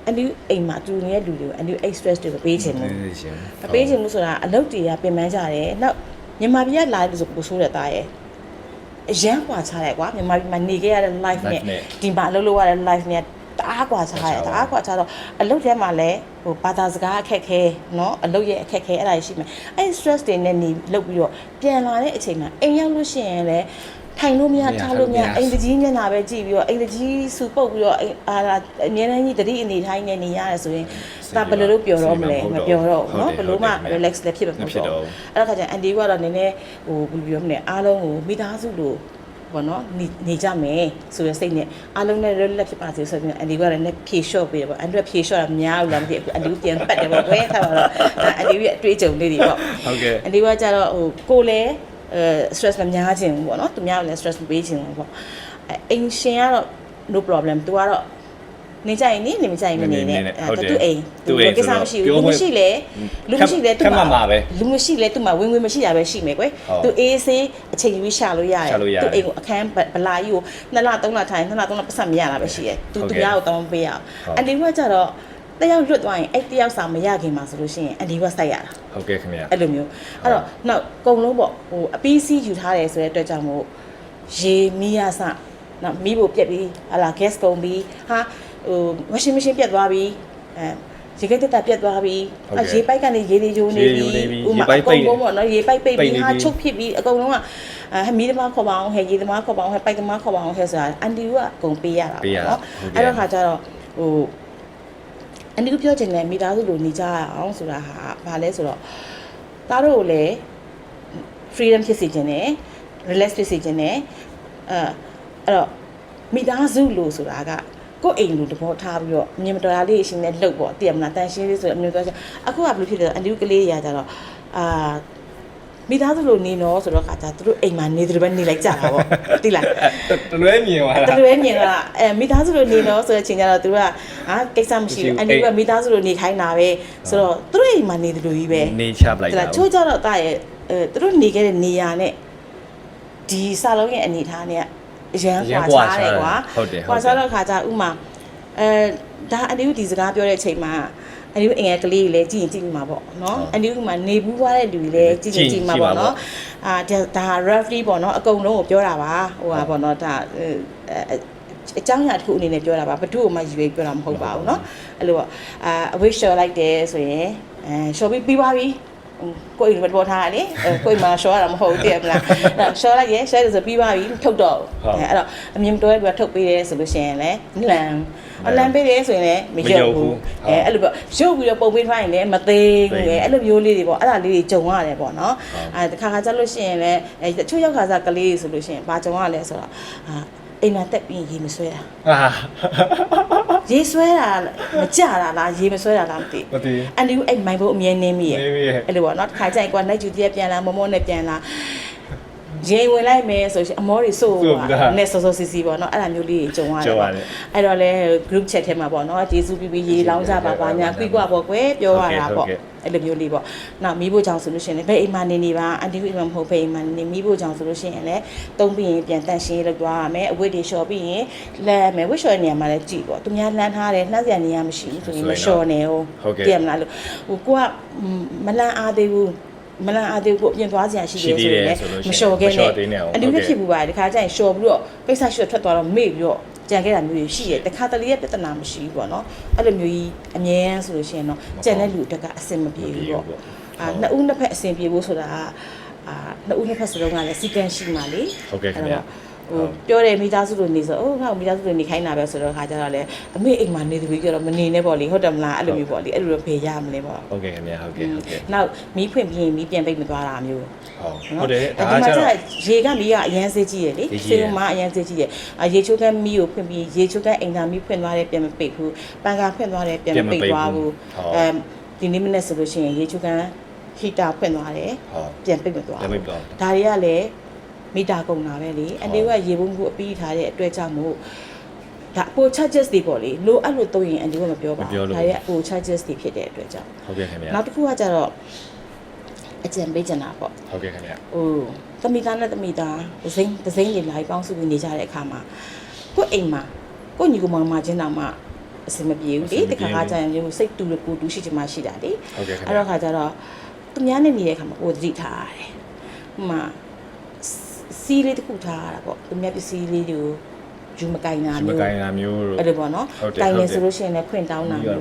အန်ဒီအိမ်မှာတူနေတဲ့လူတွေကိုအန်ဒီ express တွေကိုပေးချင်ဘူးပေးချင်ဘူးဆိုတာအလုပ်တွေကပြင်ပန်းကြတယ်နောက်မြန်မာပြည်ကလာတယ်ဆိုပို့ဆိုးတဲ့သားရဲ့အရန်กว่าချတယ်ကွာမြန်မာပြည်မှာနေခဲ့ရတဲ့ life နဲ့ဒီမှာအလုပ်လုပ်ရတဲ့ life နဲ့တအားกว่าချတယ်တအားกว่าချတော့အလုပ်ထဲမှာလည်းဟိုဘာသာစကားအခက်ခဲเนาะအလုပ်ရဲ့အခက်ခဲအဲ့ဒါရှိမယ်အဲ့ stress တွေနဲ့နေလုပ်ပြီးတော့ပြန်လာတဲ့အချိန်မှာအိမ်ရောက်လို့ရှိရင်လည်းထိုင်လို့မရထားလို့မရအိမ်တကြီးမျက်နှာပဲကြည့်ပြီးတော့အိမ်တကြီးစူပုတ်ပြီးတော့အမြဲတမ်းကြီးတတိအနေထိုင်းနေနေရတယ်ဆိုရင်ဒါဘယ်လိုလုပ်ပြောတော့မလဲမပြောတော့ဘူးเนาะဘယ်လိုမှ relax လည်းဖြစ်မှာမဟုတ်တော့အဲ့ဒါခါကျအန်ဒီကတော့နည်းနည်းဟိုဘယ်လိုပြောမလဲအားလုံးကိုမိသားစုလို ပေါ့နော်နေကြမယ်ဆိုတဲ့စိတ်နဲ့အားလုံးနဲ့လက်ဖြစ်ပါစေဆိုပြီးအန်ဒီကလည်းနဲ့ဖြေလျှော့ပေးတယ်ပေါ့အန်ဒီကဖြေလျှော့တာများလို့လားမသိဘူးအန်ဒီကပြန်ပတ်တယ်ပေါ့ကွယ်ထားပါတော့အန်ဒီရဲ့အတွေ့အကြုံလေးတွေပေါ့ ဟုတ်ကဲ့ အန်ဒီကကြတော့ဟိုကိုလည်းstress မများခြင်းဘူးပေါ့နော်သူများလည်း stress မပေးခြင်းဘူးပေါ့အိမ်ရှင်ကတော့ no problem သူကတော့နေကြရင်နေမကြရင်မနေနဲ့သူအိမ်သူကိစ္စမရှိဘူးလူမရှိလဲသူမှာလူမရှိလဲသူမှာဝင်မရှိတာပဲရှိမယ်ကွယ်သူအေးဆေးအချိန်ယူရှာလို့ရတယ်သူအိမ်ကိုအခန်းဗလာကြီးကို2လ3လထိုင်2လ3လပတ်စံမရတာပဲရှိတယ်သူများကိုတောင်းပေးရအောင်အန်ဒီကကြတော့တယောက်လွတ်သွားရင်အဲ့တယောက်စာမရခင်မှာဆိုလို့ရှိရင်အန်ဒီကစိုက်ရတာ ဟုတ်ကဲ့ခင်ဗျာ အဲ့လိုမျိုးအဲ့တော့နောက်အကုန်လုံးပေါ့ဟိုအပီးစီးယူထားတယ်ဆိုတဲ့အတွက်ကြောင့်မို့ရေမီးရစနော်မီးဖို့ပြက်ပြီးဟာလာ gas ကုန်ပြီးဟာဟို washing machine ပြက်သွားပြီးရေကိတ်တက်ပြက်သွားပြီးရေပိုက်ကနေရေတွေယိုနေပြီးဥမာအကုန်လုံးပေါ့နော်ရေပိုက်ပိတ်ပြီးဟာချုပ်ဖြစ်ပြီးအကုန်လုံးကမီးသမားခေါ်ပါအောင်ဟဲ့ရေသမားခေါ်ပါအောင်ဟဲ့ပိုက်သမားခေါ်ပါအောင်ဟဲ့ဆိုတာအန်တီကအကုန်ပေးရတာပေါ့နော်အဲ့တော့ခါကျတော့ဟိုအန်တီကပြောချင်တယ်မိသားစုလိုနေကြရအောင်ဆိုတာဟာဘာလဲဆိုတော့သားတို့ကိုလည်း freedom ဖြစ်စေခြင်းနဲ့ relax ဖြစ်စေခြင်းနဲ့အဲ့တော့မိသားစုလိုဆိုတာကကိုယ်အိမ်လိုတဘောထားပြီးတော့မြင်မတော်တာလေးရှင်နဲ့လှုပ်ပေါ့တည်မလားတန်ရှင်းလေးဆိုတော့အမျိုးသားအခုကဘယ်လိုဖြစ်လဲအန်ဒီကလေးရကြတော့မိသားစုလိုနေတော့ဆိုတော့ခါကျသူတို့အိမ်မှာနေတယ်ပဲနေလိုက်ကြတာပေါ့တိလားတလွဲမြင်သွားတာတလွဲမြင်တာမိသားစုလိုနေတော့ဆိုတဲ့အချိန်ကျတော့သူတို့ကကိစ္စမရှိဘူးအန်ဒီကမိသားစုလိုနေခိုင်းတာပဲဆိုတော့သူတို့အိမ်မှာနေတယ်လို့ကြီးပဲနေချပလိုက်တာချိုးကြတော့တာရဲ့သူတို့နေခဲ့တဲ့နေရာနဲ့ဒီစာလုံးရဲ့အနေထားနဲ့အရန်ကွာချားတယ်ကွာကွာချားတော့ခါကျဥမာဒါအန်ဒီကဒီစကားပြောတဲ့အချိန်မှာအန်ဒီကအင်္ဂလိပ်ကလေးလည်းကြည့်ရင်ကြည့်မှာပေါ့နော်အန်ဒီကမှနေဘူးွားတဲ့လူတွေလည်းကြည့်ရင်ကြည့်မှာပေါ့နော်ဒါ roughly ပေါ့နော်အကုန်လုံးကိုပြောတာပါဟိုဟာပေါ့နော်ဒါအကြောင်းအရာတစ်ခုအနေနဲ့ပြောတာပါဘယ်သူ့ကိုမှယူပြီးပြောတာမဟုတ်ပါဘူးเนาะအဲ့လိုပေါ့အဝိရှော်လိုက်တယ်ဆိုရင်ရှော်ပြီးပါပြီကိုယ်ဘောထားလေကိုယ်မှာရှော်ရတာမဟုတ်ဘူးတည်မလားရှော်လိုက်ရဲရှော်တယ်ဆိုပြီးပါပြီထုတ်တော့အဲ့တော့အမြင်တော်ပြီးထုတ်ပေးတယ်ဆိုလို့ရှိရင်လည်းလမ်းပေးတယ်ဆိုရင်လည်းမရုပ်ဘူးအဲ့လိုပေါ့ရုပ်ပြီးတော့ပုံပေးထားရင်လည်းမသေးဘူးအဲ့လိုမျိုးလေးတွေပေါ့အဲ့ဒါလေးတွေဂျုံရတယ်ပေါ့နော်တခါကြလို့ရှိရင်လည်းတချို့ရောက်ခါစားကလေးဆိုလို့ရှိရင်ဘာဂျုံရလဲဆိုတော့အိမ်မှာတက်ပြီးရေမဆွဲတာရေဆွဲတာမကြတာလားရေမဆွဲတာလားမသိအန်ဒီအဲ့မိုင်ဘိုးအမြဲနင်းမိရဲ့အဲ့လိုပေါ့နော်တစ်ခါကျရင်ကွာနိုင်ကျူတည်းပြန်လာမမောနဲ့ပြန်လာရေဝင်လိုက်မယ်ဆိုရှင်အမောတွေစိုးနဲ့စောစောစီစီပေါ့နော်အဲ့ဒါမျိုးလေးကြုံရတယ်ပေါ့အဲ့တော့လေ group chat ထဲမှာပေါ့နော်ကျေးဇူးပြီးရေလောင်းကြပါပါညာကွိကွာပေါ့ကွယ်ပြောရတာပေါ့အဲ့လိုမျိုးလေးပေါ့နောက်မီးဖို့ကြောင်ဆိုလို့ရှိရင်လည်းဘယ်အိမ်မှာနေပါအန်တီကအိမ်မှာမဟုတ်ဘယ်အိမ်မှာနေမီးဖို့ကြောင်ဆိုလို့ရှိရင်လည်းတုံးပြီးရင်ပြန်တန့်ရှင်းလောက်သွားရမယ်အဝတ်တွေလျှော်ပြီးရင်လမ်းမယ်ဝတ်လျှော်တဲ့နေရာမှာလည်းကြည့်ပေါ့သူများလှမ်းထားတယ်လှမ်းစရာနေရာမရှိဘူးဆိုရင်မလျှော်နေဘူးတည်မလားလို့ဟိုကိုကမလှမ်းအားသေးဘူးမလန်အားသေးကိုအပြင်သွားစရာရှိတယ်ဆိုရင်လည်းမလျှော်ခဲ့နဲ့အတူတူဖြစ်ဘူးပါတယ်ဒီခါကျရင်လျှော်ပြီးတော့ပိတ်ဆက်ရှိတော့ထွက်သွားတော့မေ့ပြီးတော့ကြံခဲ့တာမျိုးတွေရှိတယ်တခါတလေရဲ့ပြဿနာမရှိဘူးပေါ့နော်အဲ့လိုမျိုးကြီးအမြဲတမ်းဆိုလို့ရှိရင်တော့ကြံတဲ့လူတက်ကအဆင်မပြေဘူးပေါ့နှစ်ဦးနှစ်ဖက်အဆင်ပြေဖို့ဆိုတာနှစ်ဦးနှစ်ဖက်စလုံးကလည်းစီကံရှိမှလေဟုတ်ကဲ့ခင်ဗျာဟိုပြောတယ်မိသားစုလိုနေဆိုငါ့မိသားစုလိုနေခိုင်းတာပဲဆိုတော့ခါကြတော့လေအမေအိမ်မှာနေသူကြီးကြတော့မနေနဲ့ပေါ့လေဟုတ်တယ်မလားအဲ့လိုမျိုးပေါ့လေအဲ့လိုတော့ဖေးရမလဲပေါ့ဟုတ်ကဲ့ခင်ဗျာဟုတ်ကဲ့နောက်မီးဖွင့်ပြီးရင်မီးပြန်ပိတ်မသွားတာမျိုးဟုတ်တယ်ဒါကကျတော့ရေကမီးကအရန်စေးကြီးရလေစေးလုံးမှာအရန်စေးကြီးရရေချိုးကန်းမီးကိုဖွင့်ပြီးရေချိုးကန်းအိမ်သာမီးဖွင့်သွားတယ်ပြန်မပိတ်ဘူးပန်ကာဖွင့်သွားတယ်ပြန်မပိတ်သွားဘူးဒီနေ့မနေ့ဆိုလို့ရှိရင်ရေချိုးကန်းဟီတာဖွင့်သွားတယ်ပြန်ပိတ်မသွားဘူးဒါတွေကလည်းမီတာကုန်တာပဲလေအန်တီကရေပုံးကိုအပြီးထားတဲ့အတွက်ကြောင့်မို့ဒါပို charges တွေပေါ့လေလိုအဲ့လိုသုံးရင်အန်တီကမပြောပါဘူးဒါရဲ့ပို charges တွေဖြစ်တဲ့အတွက်ကြောင့်ဟုတ်ကဲ့ခင်ဗျာနောက်တစ်ခုကကြတော့အကြံပေးချင်တာပေါ့ဟုတ်ကဲ့ခင်ဗျာဟိုသမီးသားနဲ့သမီးသားဒစိမ့်တွေလာပြီးပေါင်းစုပြီးနေကြတဲ့အခါမှာကိုယ့်အိမ်မှာကိုယ့်ညီကိုမောင်မချင်းတောင်မှအဆင်မပြေဘူးလေတခါခါကျရင်မျိုးစိတ်တူကိုတူရှိချင်မှရှိတာလေအဲ့တော့ခါကျတော့သူများနဲ့နေတဲ့အခါမှာကိုယ်သတိထားရတယ်ဟိုမှာစီးလေးတစ်ခုထားရတာပေါ့သူများပစ္စည်းလေးတွေကိုယူမကင်တာမျိုးအဲ့လိုပေါ့နော်ကင်နေဆိုလို့ရှိရင်လည်းခွင့်တောင်းတာမျို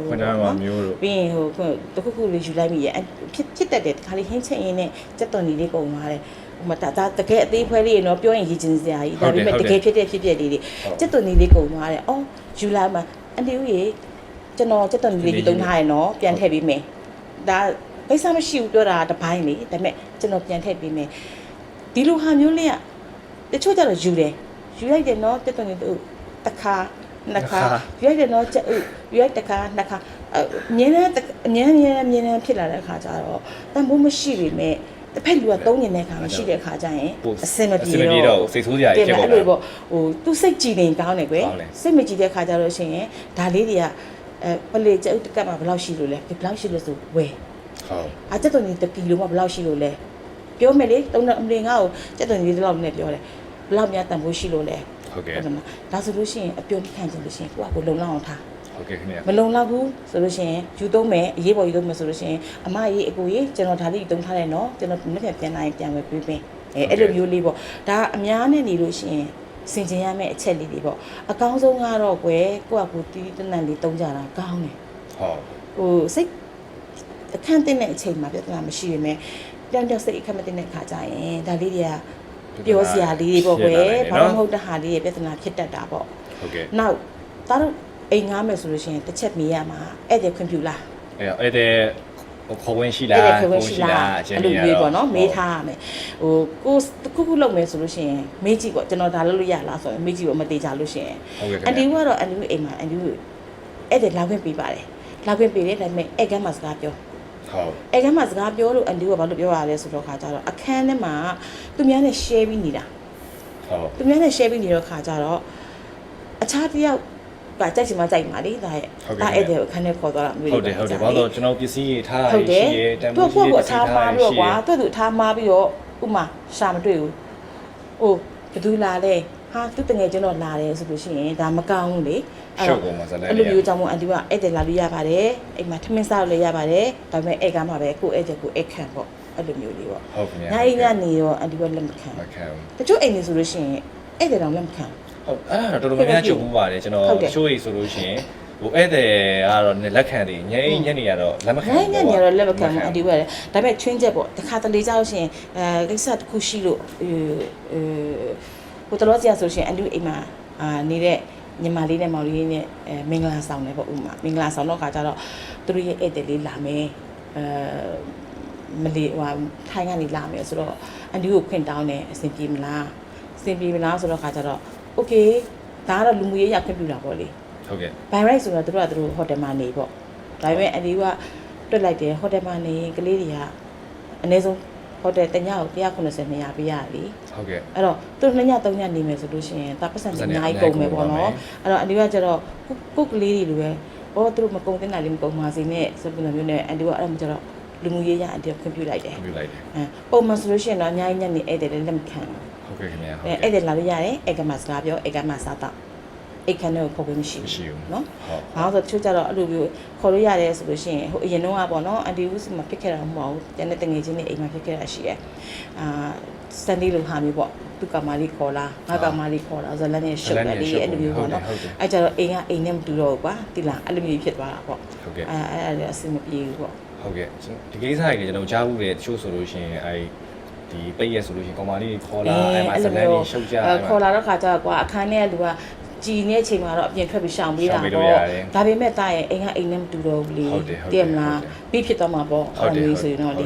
းပြီးရင်ဟိုတခုခုလေးယူလိုက်မိရဲ့ဖြစ်တတ်တယ်တခါလေးဟင်းချက်ရင်းနဲ့စက်တော်နီလေးကုန်သွားတယ်ဟိုမှာဒါတကယ်အသေးဖွဲလေးနော်ပြောရင်ရည်ကျင်စရာကြီးဒါပေမဲ့တကယ်ဖြစ်တဲ့ဖြစ်ပျက်လေးတွေစက်တော်နီလေးကုန်သွားတယ်အော်ယူလိုက်မှအန်တီဦးရေကျွန်တော်စက်တော်နီလေးယူသုံးထားရနော်ပြန်ထည့်ပေးမယ်ဒါကိစ္စမရှိဘူးပြောတာတပိုင်းလေဒါပေမဲ့ကျွန်တော်ပြန်ထည့်ပေးမယ်ဒီလိုဟာမျိုးလေးက တချို့ကျတော့ယူလိုက်တယ်နော်တက်တယ်တူတစ်ခါနှစ်ခါယူလိုက်တယ်နော်ချက်ယူလိုက်တစ်ခါနှစ်ခါမြင်းနဲ့ဖြစ်လာတဲ့အခါကျတော့တန်ဖိုးမရှိပေမဲ့တစ်ဖက်လူကသုံးနေတဲ့အခါမရှိတဲ့အခါကျရင်အစင်မပြေတော့ စိတ်ဆိုးစရာကြီးဖြစ်ပေါ်လာ ပေါ့ဟိုသူစိတ်ကြည်နေကောင်းတယ်ကွယ်စိတ်မကြည်တဲ့အခါကျတော့ရှင်ရင်ဒါလေးတွေကပလေကျုပ်တကတ်မှာဘယ်လောက်ရှိလို့လဲဘယ်လောက်ရှိလို့ဆိုဝယ်ဟုတ်အားကျက်တော်ကြီး1ကီလိုမှဘယ်လောက်ရှိလို့လဲပြောမယ်လေတုံးအမလင်ငါ့ကိုကျက်တော်ကြီးဒီလောက်နဲ့ပြောတယ်ဘယ်လောက်များတန်ဖိုးရှိလို့လဲဟုတ်ကဲ့ဒါဆိုလို့ရှိရင်အပြုံးခံချင်လို့ရှိရင်ကိုကလုံလောက်အောင်ထားဟုတ်ကဲ့ခင်ဗျာမလုံလောက်ဘူးဆိုလို့ရှိရင်ယူသုံးမယ်အရေးပေါ်ယူသုံးမယ်ဆိုလို့ရှိရင်အမရေးအကိုရေးကျွန်တော်ဒါလေးယူသုံးထားတယ်နော်ကျွန်တော်နှစ်ပြန်ပြန်လာရင်ပြန်ဝယ်ပေးပေးအဲ့လိုမျိုးလေးပေါ့ဒါအများနဲ့နေလို့ရှိရင်စင်ကျင်ရမယ့်အချက်လေးတွေပေါ့အကောင်းဆုံးကတော့ကွယ်ကိုကတီးတနန်လေးသုံးကြတာကောင်းတယ်ဟုတ်ဟိုစိတ်အခန့်တဲ့အချိန်မှာပြဿနာမရှိပေမဲ့ပြောင်းစိတ်အခန့်မတဲ့ခါကြရင်ဒါလေးတွေကပြောစရာလေးတွေပေါ့ကွယ်ဘာလို့မဟုတ်တဲ့ဟာလေးတွေပြဿနာဖြစ်တတ်တာပေါ့ဟုတ်ကဲ့နောက်ဒါတော့အိမ်ငားမယ်ဆိုလို့ရှိရင်တစ်ချက်မေးရမှာအဲ့တဲ့ခွင့်ပြုလားအဲ့တဲ့ခေါ်ဝင်ရှိလားခေါ်ရှိလားအဲ့လိုမျိုးပေါ့နော်မေးထားရမယ်ဟိုကိုခုလုပ်မယ်ဆိုလို့ရှိရင်မေးကြည့်ပေါ့ကျွန်တော်ဒါလုပ်လို့ရလားဆိုရင်မေးကြည့်ပေါ့မတေချာလို့ရှိရင်အန်တီကတော့အန်တီအိမ်မှာအန်တီအဲ့တဲ့လောက်ခွင့်ပေးပါတယ်လောက်ခွင့်ပေးတယ်ဒါပေမဲ့အဲ့ကမ်းမှာစကားပြောဟုတ်အဲ့ကမ်းမှာစကားပြောလို့အန်တီကဘာလို့ပြောရလဲဆိုတော့ခါကြတော့အခန်းထဲမှာသူများနဲ့ share ပြီးနေတာဟုတ်သူများနဲ့ share ပြီးနေတော့ခါကြတော့အခြားတယောက်ကကြိုက်ချင်မှကြိုက်မှာလေဒါရဲ့ဒါအဲ့တဲ့အခန်းထဲခေါ်သွားတာမျိုးဟုတ်တယ်ဘာလို့ကျွန်တော်ပစ္စည်းတွေထားရရှိရဲတန်ဖိုးရှိတဲ့ထားမှာပြီးတော့ကွာသူထားမှာပြီးတော့ဥမာရှာမတွေ့ဘူးဟိုဘယ်သူလာလဲဟာသူတငယ်ကျွန်တော်လာတယ်ဆိုလို့ရှိရင်ဒါမကောင်းဘူးလေအဲ့လိုမျိုးကြောင့်မို့အန်တီကအဲ့တဲ့လာလို့ရပါတယ်အိမ်မှာထမင်းစားလို့ရပါတယ်ဒါပေမဲ့အဲ့ကမှပဲကိုအဲ့တဲ့ကိုအဲ့ခံပေါ့အဲ့လိုမျိုးလေးပေါ့ဟုတ်ခင်ဗျာညအိမ်ကနေတော့အန်တီကလက်မခံတချို့အိမ်တွေဆိုလို့ရှိရင်အဲ့တဲ့တော့လက်မခံဟုတ်အဲ့ဒါတော်တော်များများကြုံမှုပါတယ်ကျွန်တော်ရှိုးရီဆိုလို့ရှိရင်ဟိုဧည့်သည်ကတော့လက်ခံတယ်ညအိမ်ညနေရတော့လက်မခံဘူးညနေရတော့လက်မခံဘူးအန်တီကလည်းဒါပေမဲ့ချွင်းချက်ပေါ့တခါတလေကြောက်ရှင်ကိစ္စတစ်ခုရှိလို့ဟိုတော်စရာဆိုရှင်အန်တီအိမ်မှာနေတဲ့ညီမလေးနဲ့မောင်လေးနဲ့မင်္ဂလာဆောင်တယ်ပေါ့ဥမာမင်္ဂလာဆောင်တော့ခါကျတော့သူတို့ရဲ့ဧည့်သည်လေးလာမယ်မလေးဟိုထိုင်းကနေလာမယ်ဆိုတော့အန်တီကိုခွင့်တောင်းတယ်အဆင်ပြေမလားဆိုတော့ခါကျတော့โอเคဒါကတော့လူမှုရေးရခွင့်ပြုတာပေါ့လေဟုတ်ကဲ့ by right ဆိုတော့သူတို့ဟိုတယ်မှာနေပေါ့ဒါပေမဲ့အန်ဒီကတွက်လိုက်တယ်ဟိုတယ်မှာနေကလေးတွေကအနည်းဆုံးဟိုတယ်တညကို190နေရပေးရလीဟုတ်ကဲ့အဲ့တော့သူတို့2ည3ညနေမယ်ဆိုလို့ရှိရင်ဒါပတ်စံအများကြီးကုန်မယ်ပေါ့နော်အဲ့တော့အန်ဒီကကျတော့ကိုကလေးတွေလိုပဲအော်သူတို့မကုန်တဲ့နာလေးမကုန်ပါစေနဲ့ဆိုပုံစံမျိုးနဲ့အန်ဒီကအဲ့ဒါမှကျတော့လူမှုရေးရအန်ဒီကခွင့်ပြုလိုက်တယ်ပုံမှန်ဆိုလို့ရှိရင်တော့အများကြီးညနေဧည့်သည်လည်းလက်မခံဟုတ်ကဲ့ခင်ဗျာဧည့်သည်လာလို့ရတယ်ဧည့်ကမှစကားပြောဧည့်ကမှစားတော့အိတ်ခန်းတော့ခေါ်ခွင့်မရှိဘူးနော်။ဘာလို့ဆိုတချို့ကြတော့အဲ့လိုမျိုးခေါ်လို့ရတယ်ဆိုလို့ရှိရင်ဟိုအရင်တော့ကပေါ့နော်အန်တီဦးစီမှာဖြစ်ခဲ့တာမဟုတ်ဘူး။တနေ့တငယ်ချင်းတွေအိမ်မှာဖြစ်ခဲ့တာရှိတယ်။စန်ဒီလိုဟာမျိုးပေါ့သူကမာလီခေါ်လာငါကမာလီခေါ်လာဆိုလည်းလည်းရှုပ်တယ်လေအဲ့လိုမျိုးပေါ့နော်။အဲ့ကြတော့အိမ်ကအိမ်နဲ့မတူတော့ဘူးကွာတိလားအဲ့လိုမျိုးဖြစ်သွားတာပေါ့။ဟုတ်ကဲ့အဲ့ဒါအဆင်မပြေဘူးပေါ့။ဟုတ်ကဲ့ဒီကိစ္စတွေကျွန်တော်ကြားဘူးလေတချို့ဆိုလို့ရှိရင်ဒီပိတ်ရဆိုလို့ရှိရင်ကောင်မလေးခေါ်လာအဲ့မှာဇလန်ကြီးရှုပ်ကြခေါ်လာတော့ခါကြကွာအခန်းထဲကလူကကြည်နေတဲ့အချိန်မှာတော့အပြင်ထွက်ပြီးရှောင်ပေးတာပေါ့ဒါပေမဲ့တာရဲ့အိမ်ကအိမ်နဲ့မတူတော့ဘူးလေတည်မလားပြီးဖြစ်သွားမှာပေါ့အဲ့လိုမျိုးဆိုရင်တော့လ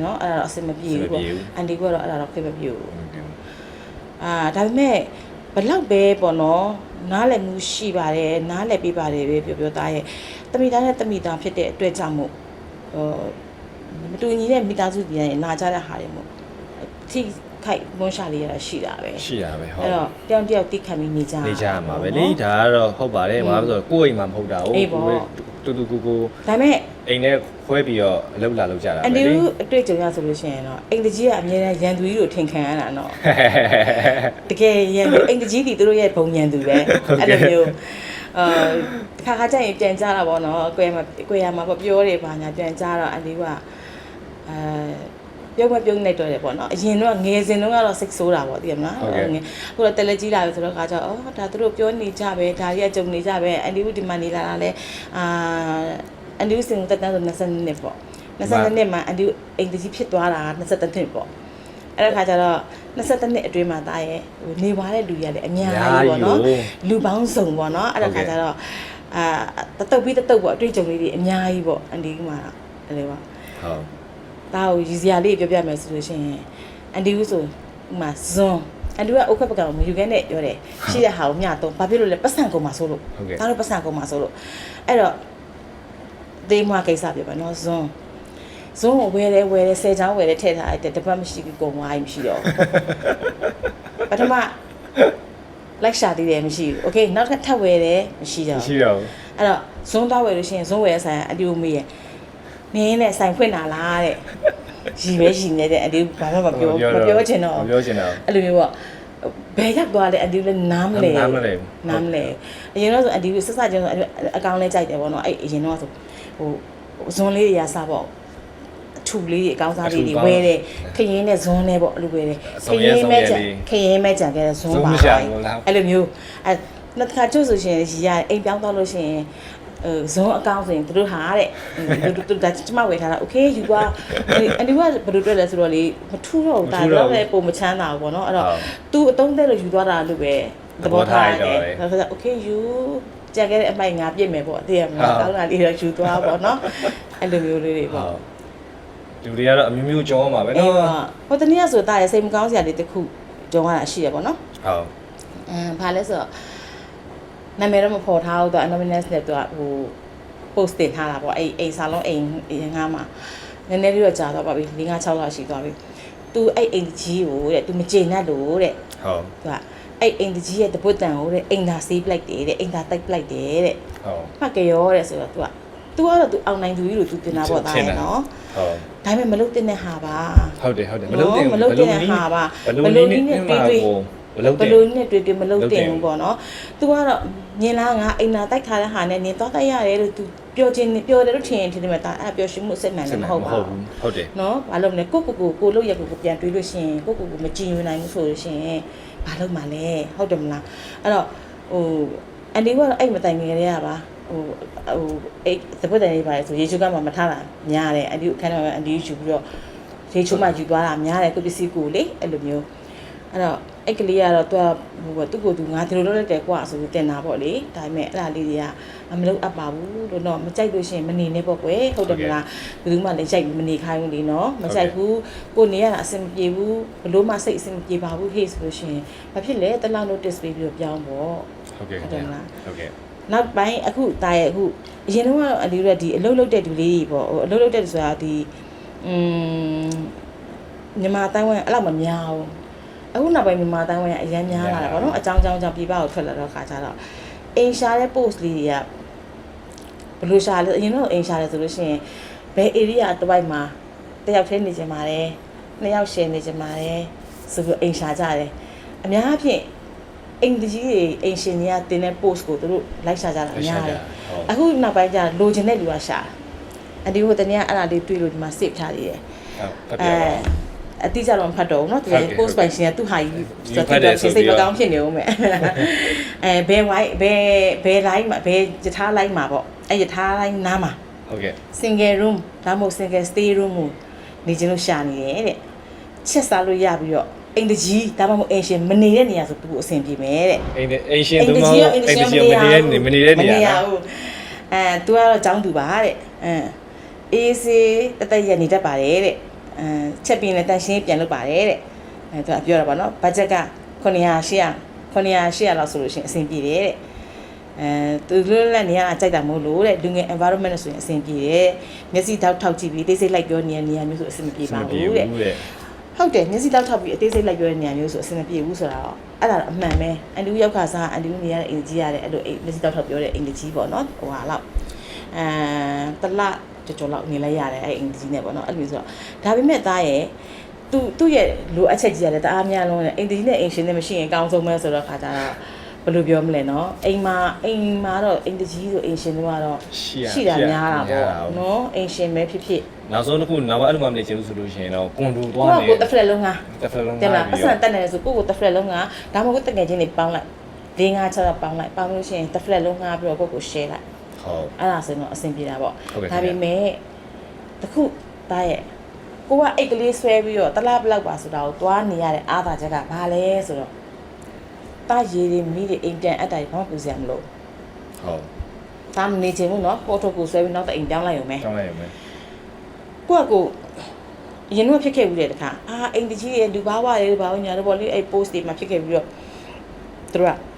ေနော်အဲ့ဒါတော့အဆင်မပြေဘူးပေါ့အန်တီကတော့အဲ့ဒါတော့ခွင့်မပြုဘူးဒါပေမဲ့ဘလောက်ပဲပေါ့နော်နားလည်မှုရှိပါတယ်နားလည်ပြပါတယ်ပဲပြောတာရဲ့တမိသားနဲ့တမိသားဖြစ်တဲ့အတွက်ကြောင့်မို့မတူညီတဲ့မိသားစုတွေနာကြတဲ့ဟာတွေမို့ထိခိုက်မွန်းရှာလေးရရှိတာပဲဟုတ်အဲ့တော့တယောက်တိခံပြီးနေကြမှာပဲလေဒါကတော့ဟုတ်ပါတယ်ဘာလို့ဆိုတော့ကိုယ့်အိမ်မှာမဟုတ်တာဟုတ်တူတူကိုဒါပေမဲ့အိမ်နဲ့ခွဲပြီးတော့အလုပ်လာလုပ်ကြတာပဲလေအန်တီတို့အတွေ့အကြုံရဆိုလို့ရှိရင်တော့အိမ်တကြီးကအမြဲတမ်းရန်သူကြီးတို့ထင်ခံရတာနော်တကယ်ရန်သူအိမ်တကြီးတွေတို့ရဲ့ဘုံရန်သူပဲအဲ့လိုမျိုးခါကြရင်ပြန်ကြတာပေါ့နော်ကိုယ်ရမှာပြောတယ်ပါညာပြန်ကြတော့အန်တီကပြုံးနေတော့တယ်ပေါ့နော်အရင်တော့ငယ်စဉ်တော့ကတော့စိတ်ဆိုးတာပေါ့သိရမလားဟိုတော့တယ်လက်ကြီးလာပြီဆိုတော့ခါကျတော့ဒါသူတို့ပြောနေကြပဲဒါကြီးအကြုံနေကြပဲအန်ဒီဦးဒီမှာနေလာတာလဲအန်ဒီဦးစင်တက်တန်းဆို22နှစ်ပေါ့22နှစ်မှာအန်ဒီအိမ်တကြီးဖြစ်သွားတာ23နှစ်ပေါ့အဲ့ဒါခါကျတော့22နှစ်အတွင်းမှာတာရဲ့နေပါတဲ့လူကြီးကလည်းအများကြီးပေါ့နော်လူပေါင်းစုံပေါ့နော်အဲ့ဒါခါကျတော့တတုတ်ပြီးတတုတ်ပေါ့အတွေ့အကြုံလေးတွေအများကြီးပေါ့အန်ဒီကမှာအဲ့လိုပေါ့ဟုတ်ဒါကိုရည်စရာလေးပြောပြမယ်ဆိုလို့ရှိရင်အန်တီဦးဆိုဥမာဇွန် အန်တူကအုတ်ခက်ပကောင်မယူခဲနဲ့ပြောတယ်ရှိတဲ့ဟာကိုမျှတော့ဘာဖြစ်လို့လဲပတ်စံကုန်မှာဆိုလို့ဒါတော့ပတ်စံကုန်မှာဆိုလို့အဲ့တော့ဒေးမွားကိစ္စပြပါနော်ဇွန်ကိုဝယ်တယ်10ချောင်းဝယ်တယ်ထည့်ထားတယ်တပတ်မရှိဘူးကုန်သွားပြီမရှိတော့ပထမလိုက်ရှာသေးတယ်မရှိဘူးโอเคနောက်ထပ်ဝယ်တယ်မရှိတော့အဲ့တော့ဇွန်တော့ဝယ်လို့ရှိရင်ဇွန်ဝယ်တဲ့ဆိုင်အတူမေးရနင်းနဲ့ဆိုင်ဖွင့်လာလားတဲ့ရီပဲရီနေတဲ့အတူဘာမှမပြောချင်တော့အဲ့လိုမျိုးပေါ့ဘယ်ရောက်သွားလဲအတူလည်းနားမလဲအရင်တော့ဆိုအတူဆက်စချင်းဆိုအကောင်လဲကြိုက်တယ်ပေါ့နော်အဲ့အရင်တော့ဆိုဟိုဇွန်လေးတွေကစားပေါ့ထူလေးတွေအကောင်းစားလေးတွေဝဲတယ်ခရင်နဲ့ဇွန်းနဲ့ပေါ့အဲ့လိုဝဲတယ်ခရင်မဲ့ကြခဲ့တဲ့ဇွန်းပါအဲ့လိုမျိုးအဲ့နှစ်ခါကျဆိုရှင်ရီရအိမ်ပြောင်းသွားလို့ရှိရင်ဇွန်းအကောင်းဆိုရင်တို့ဟာတဲ့တို့ဒါကျမဝယ်ထားတာโอเคယူသွားအန်ဒီကဘယ်လိုတွေ့လဲဆိုတော့လေမထူးတော့ဒါတော့လည်းပုံမချမ်းသာဘူးပေါ့နော်အဲ့တော့ तू အတုံးတဲ့လို့ယူသွားတာလို့ပဲသဘောထားတယ်ဒါဆိုโอเคယူကြက်ခဲ့တဲ့အမိုက်ငါပြစ်မယ်ပေါ့အသေးရမလားကောင်းတာလေးတော့ယူသွားပေါ့နော်အဲ့လိုမျိုးလေးတွေပေါ့လူတွေကတော့အမျိုးမျိုးကြောင်းမှာပဲနော်ဟိုတနေ့ကဆိုတာရစိတ်မကောင်းစရာလေးတစ်ခုကြောင်းရတာရှိရပေါ့နော်ဟုတ်ဘာလဲဆိုတော့နာမည်တော့မဖော်ထားဘူးတော့ anonymous နဲ့သူကဟို post တင်ထားတာပေါ့အိမ်ဆာလုံးအိမ်ငါမှာနည်းနည်းလေးတော့ကြာတော့ပါပြီ5-6လောက်ရှိသွားပြီသူအဲ့အိမ်ကြီးကိုတဲ့သူမကျေနပ်လို့တဲ့ဟုတ်သူကအဲ့အိမ်ကြီးရဲ့တပုတ်တန်ကိုတဲ့အိမ်သာဆေးပလိုက်တယ်တဲ့အိမ်သာတိုက်ပလိုက်တယ်တဲ့ဟုတ်မှတ်ကြရောတဲ့ဆိုတော့သူကတော့သူအောင်နိုင်သူကြီးလို့သူတင်တာပေါ့သားရယ်နော်ဟုတ်ဒါပေမဲ့မလုတ်တဲ့ဟာပါဟုတ်တယ်မလုတ်တဲ့ဟာပါဘလို့နည်းနဲ့တွေ့ဘလို့နဲ့တွေ့မလုတ်တင်ဘူးပေါ့နော်သူကတော့မြင်လားငါအိမ်သာတိုက်ထားတဲ့ဟာနဲ့နင်တော့တိုက်ရတယ်လို့သူပြောတယ်လို့ထင်တယ်မှာဒါအဲ့ပြောရှင်းမှုစိတ်မှန်လည်းမဟုတ်ပါဘူးဟုတ်တယ်နော်ဘာလို့လဲကိုလုတ်ရက်ကိုပြန်တွေးလို့ရှိရင်ကိုမကြည်ညိုနိုင်ဘူးဆိုလို့ရှိရင်ဘာလုပ်မှလဲဟုတ်တယ်မလားအဲ့တော့ဟိုအန်ဒီကတော့အဲ့မတိုင်ငယ်လေးရပါဟိုအဲ့သဘောတည်းလေးပါလေဆိုရေချိုးကမှမထားတာများတယ်အန်ဒီခန်းတော့အန်ဒီယူပြီးတော့ရေချိုးမှယူသွားတာများတယ်ကိုပစ္စည်းကိုလေအဲ့လိုမျိုးအဲ့တော့အဲ့ကလေးကတော့သူ့ကိုသူငါဒီလိုလုပ်လိုက်တယ်ကွာဆိုပြီးတင်တာပေါ့လေဒါပေမဲ့အဲ့ဒါလေးတွေကမလုပ်အပ်ပါဘူးလို့တော့မကြိုက်လို့ရှိရင်မနေနဲ့ပေါ့ကွယ်ဟုတ်တယ်မလားဘယ်သူမှလည်းကြိုက်ပြီးမနေခိုင်းဘူးလေနော်မကြိုက်ဘူးကိုနေရတာအဆင်မပြေဘူးဘလို့မှစိတ်အဆင်မပြေပါဘူးဟေ့ဆိုလို့ရှိရင်ဘာဖြစ်လဲတလား notice ပေးပြီးတော့ပြောင်းပေါ့ဟုတ်ကဲ့ဟုတ်မလားဟုတ်ကဲ့နောက်ပိုင်းအခုတာရဲ့အခုအရင်တော့အလီတို့ကဒီအလုပ်လုပ်တဲ့သူလေးပေါ့ဟိုအလုပ်လုပ်တဲ့ဆိုတာဒီမြန်မာတိုင်းဝင်အဲ့လောက်မများဘူးအခုနောက်ပိုင်းမြန်မာတိုင်းဝင်အရင်များလာတာပေါ့နော်အကြောင်းကြောင့်ပြပကိုထွက်လာတော့ခါကြတော့အိမ်ရှာတဲ့ post လေးတွေကဘယ်လိုရှာလဲအရင်တော့အိမ်ရှာတယ်ဆိုလို့ရှိရင်ဘယ် area တစ်ပိုက်မှာတယောက်ထဲနေကြမှာတယ်နှစ်ယောက် share နေကြမှာတယ်ဆိုပြီးအိမ်ရှာကြတယ်အများအားဖြင့်အိမ်ကြီးတွေအိမ်ရှင်တွေကတင်တဲ့ post ကိုသူတို့လိုက်ရှာကြတာများတယ်အခုနောက်ပိုင်းကျလိုချင်တဲ့လူကရှာအဒီဟိုတနေ့ကအဲ့ဒါလေးတွေ့လို့ဒီမှာ save ထားသေးတယ်အတိကျတော့မဖတ်တော့ဘူးเนาะသူက post ပိုင်ရှင်ကသူ့ဟာကြီးဆိုတော့စိတ်မကောင်းဖြစ်နေဦးမယ်ဘယ်ဝိုင်းဘယ် line မှာဘယ်ယထာ line မှာပေါ့အဲ့ယထာ line နားမှာဟုတ်ကဲ့ single room ဒါမှမဟုတ် single stay room ကိုနေချင်းလို့ရှာနေတယ်တဲ့ချက်စားလို့ရပြီးတော့အိမ်တကြီးဒါမှမဟုတ်အိမ်ရှင်မနေတဲ့နေရာဆိုသူ့ကိုအဆင်ပြေမယ်တဲ့အိမ်ရှင်သူမအိမ်တကြီးမနေတဲ့နေရာဟုတ်သူကတော့ចောင်းသူပါတဲ့အေးစေးတသက်ရနေတတ်ပါတယ်တဲ့ချက်ပြင်းနဲ့တန်ရှင်းပြန်လုပ်ပါတယ်တဲ့သူကပြောတာပေါ့နော်ဘတ်ဂျက်က900လောက်ဆိုလို့ရှိရင်အဆင်ပြေတယ်တဲ့သူလွတ်လပ်နေရအကြိုက်တာမဟုတ်လို့တဲ့လူငယ် environment ဆိုရင်အဆင်ပြေတယ်မျက်စိထောက်ကြည့်ပြီးအသေးစိတ်လိုက်ပြောနေရမျိုးဆိုအဆင်မပြေပါဘူးတဲ့ဟုတ်တယ်မျက်စိထောက်ပြီးအသေးစိတ်လိုက်ပြောနေရမျိုးဆိုအဆင်မပြေဘူးဆိုတာတော့အဲ့ဒါတော့အမှန်ပဲအန်တူရောက်ခါစားအန်တူနေရတဲ့အင်ကြီးရတဲ့အဲ့လိုမျက်စိထောက်ပြောတဲ့အင်ကြီးပေါ့နော်ဟိုဟာလောက်တလကြော်လောက်နေလိုက်ရတယ်အဲ့အင်ကြီးနဲ့ပေါ့နော်အဲ့လိုဆိုတော့ဒါပေမဲ့သားရဲ့သူ့ရဲ့လိုအပ်ချက်ကြီးရတယ်တအားများလုံးနဲ့အင်ကြီးနဲ့အင်ရှင်နဲ့မရှိရင်အကောင်းဆုံးပဲဆိုတော့ခါကြတော့ဘယ်လိုပြောမလဲနော်အိမ်မှာတော့အင်ကြီးဆိုအင်ရှင်တို့ကတော့ရှိတာများတာပေါ့နော်အင်ရှင်ပဲဖြစ်နောက်ဆုံးတစ်ခုနောက်အဲ့လိုမှမနေချင်ဘူးဆိုလို့ရှိရင်တော့ကွန်ဒိုသွားနေကိုတစ်ဖက်လုံးကတင်လားပတ်စံတက်နေဆိုကိုတစ်ဖက်လုံးကဒါမှမဟုတ်တကယ်ချင်းနေပေါင်းလိုက်5-6ပေါင်းလို့ရှိရင်တစ်ဖက်လုံးကပြီးတော့ကို share လိုက်ဟုတ်အဲ့ဒါဆိုတော့အဆင်ပြေတာပေါ့ဒါပေမဲ့တခုသားရဲ့ကိုကအိတ်ကလေးဆွဲပြီးတော့တလားဘလောက်ပါဆိုတာကိုသွားနေရတဲ့အားသာချက်ကဘာလဲဆိုတော့တားရေတွေမိတွေအိမ်ပြန်အပ်တာဘာမှပူစရာမလိုဟုတ်တားမနေချင်ဘူးเนาะကိုထုတ်ကိုဆွဲပြီးနောက်တအိမ်ပြောင်းလိုက်ရုံပဲပြောင်းလိုက်ရုံပဲကို ရင်တော့ဖြစ်ခဲ့ဘူးတဲ့တခါအိမ်တကြီးရဲ့လူဘာဝရဲ့ဘာညာတော့ဗောလေအဲ့ post တွေမှာဖြစ်ခဲ့ပြီးတော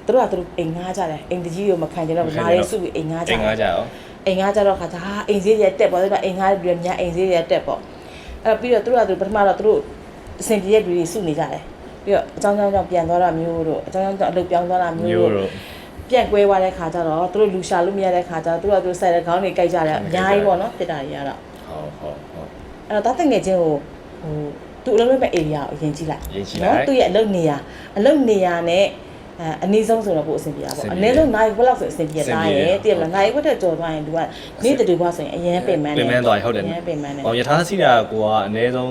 ့သူတို့အိမ်ငားကြတယ်အိမ်တကြီးကိုမခံကြတော့နားရဲစုပြီးအိမ်ငားကြတယ်အိမ်ငားကြတော့ခါအိမ်ဈေးရတက်ပေါ့ဒါအိမ်ငားပြီးတော့ညာအိမ်ဈေးရတက်ပေါ့အဲ့ပြီးတော့သူတို့ပထမတော့သူတို့အစင်ပြည့်တွေစုနေကြတယ်ပြီးတော့အကြောင်းကြောင့်ပြန်သွားတာမျိုးတို့အကြောင်းကြောင့်အလုပ်ပြောင်းသွားတာမျိုးတို့ပြက်ကွဲသွားတဲ့ခါကျတော့သူတို့လူရှာလို့မရတဲ့ခါကျတော့သူတို့ဆက်တဲ့ခေါင်းတွေကြိုက်ကြတယ်အများကြီးပေါ့နော်ဖြစ်တာတွေကတော့ဟုတ်အဲ့တော့တငယ်ချင်းကိုသူ့အလုပ်လုပ်မဲ့ area ကိုအရင်ကြည့်လိုက်နော်သူ့ရဲ့အလုပ်နေရာနဲ့အနည်းဆုံးဆိုတော့ပို့အဆင်ပြေတာပေါ့အနည်းဆုံးနိုင်ဘယ်လောက်ဆိုအဆင်ပြေတာရဲ့တည်မလားနိုင်ဘက်တော့ကြော်သွားရင်သူကနေ့တူဘွားဆိုရင်အရင်ပင်မန်းသွားဟုတ်တယ်ဟောယထာစီတာကိုကအနည်းဆုံး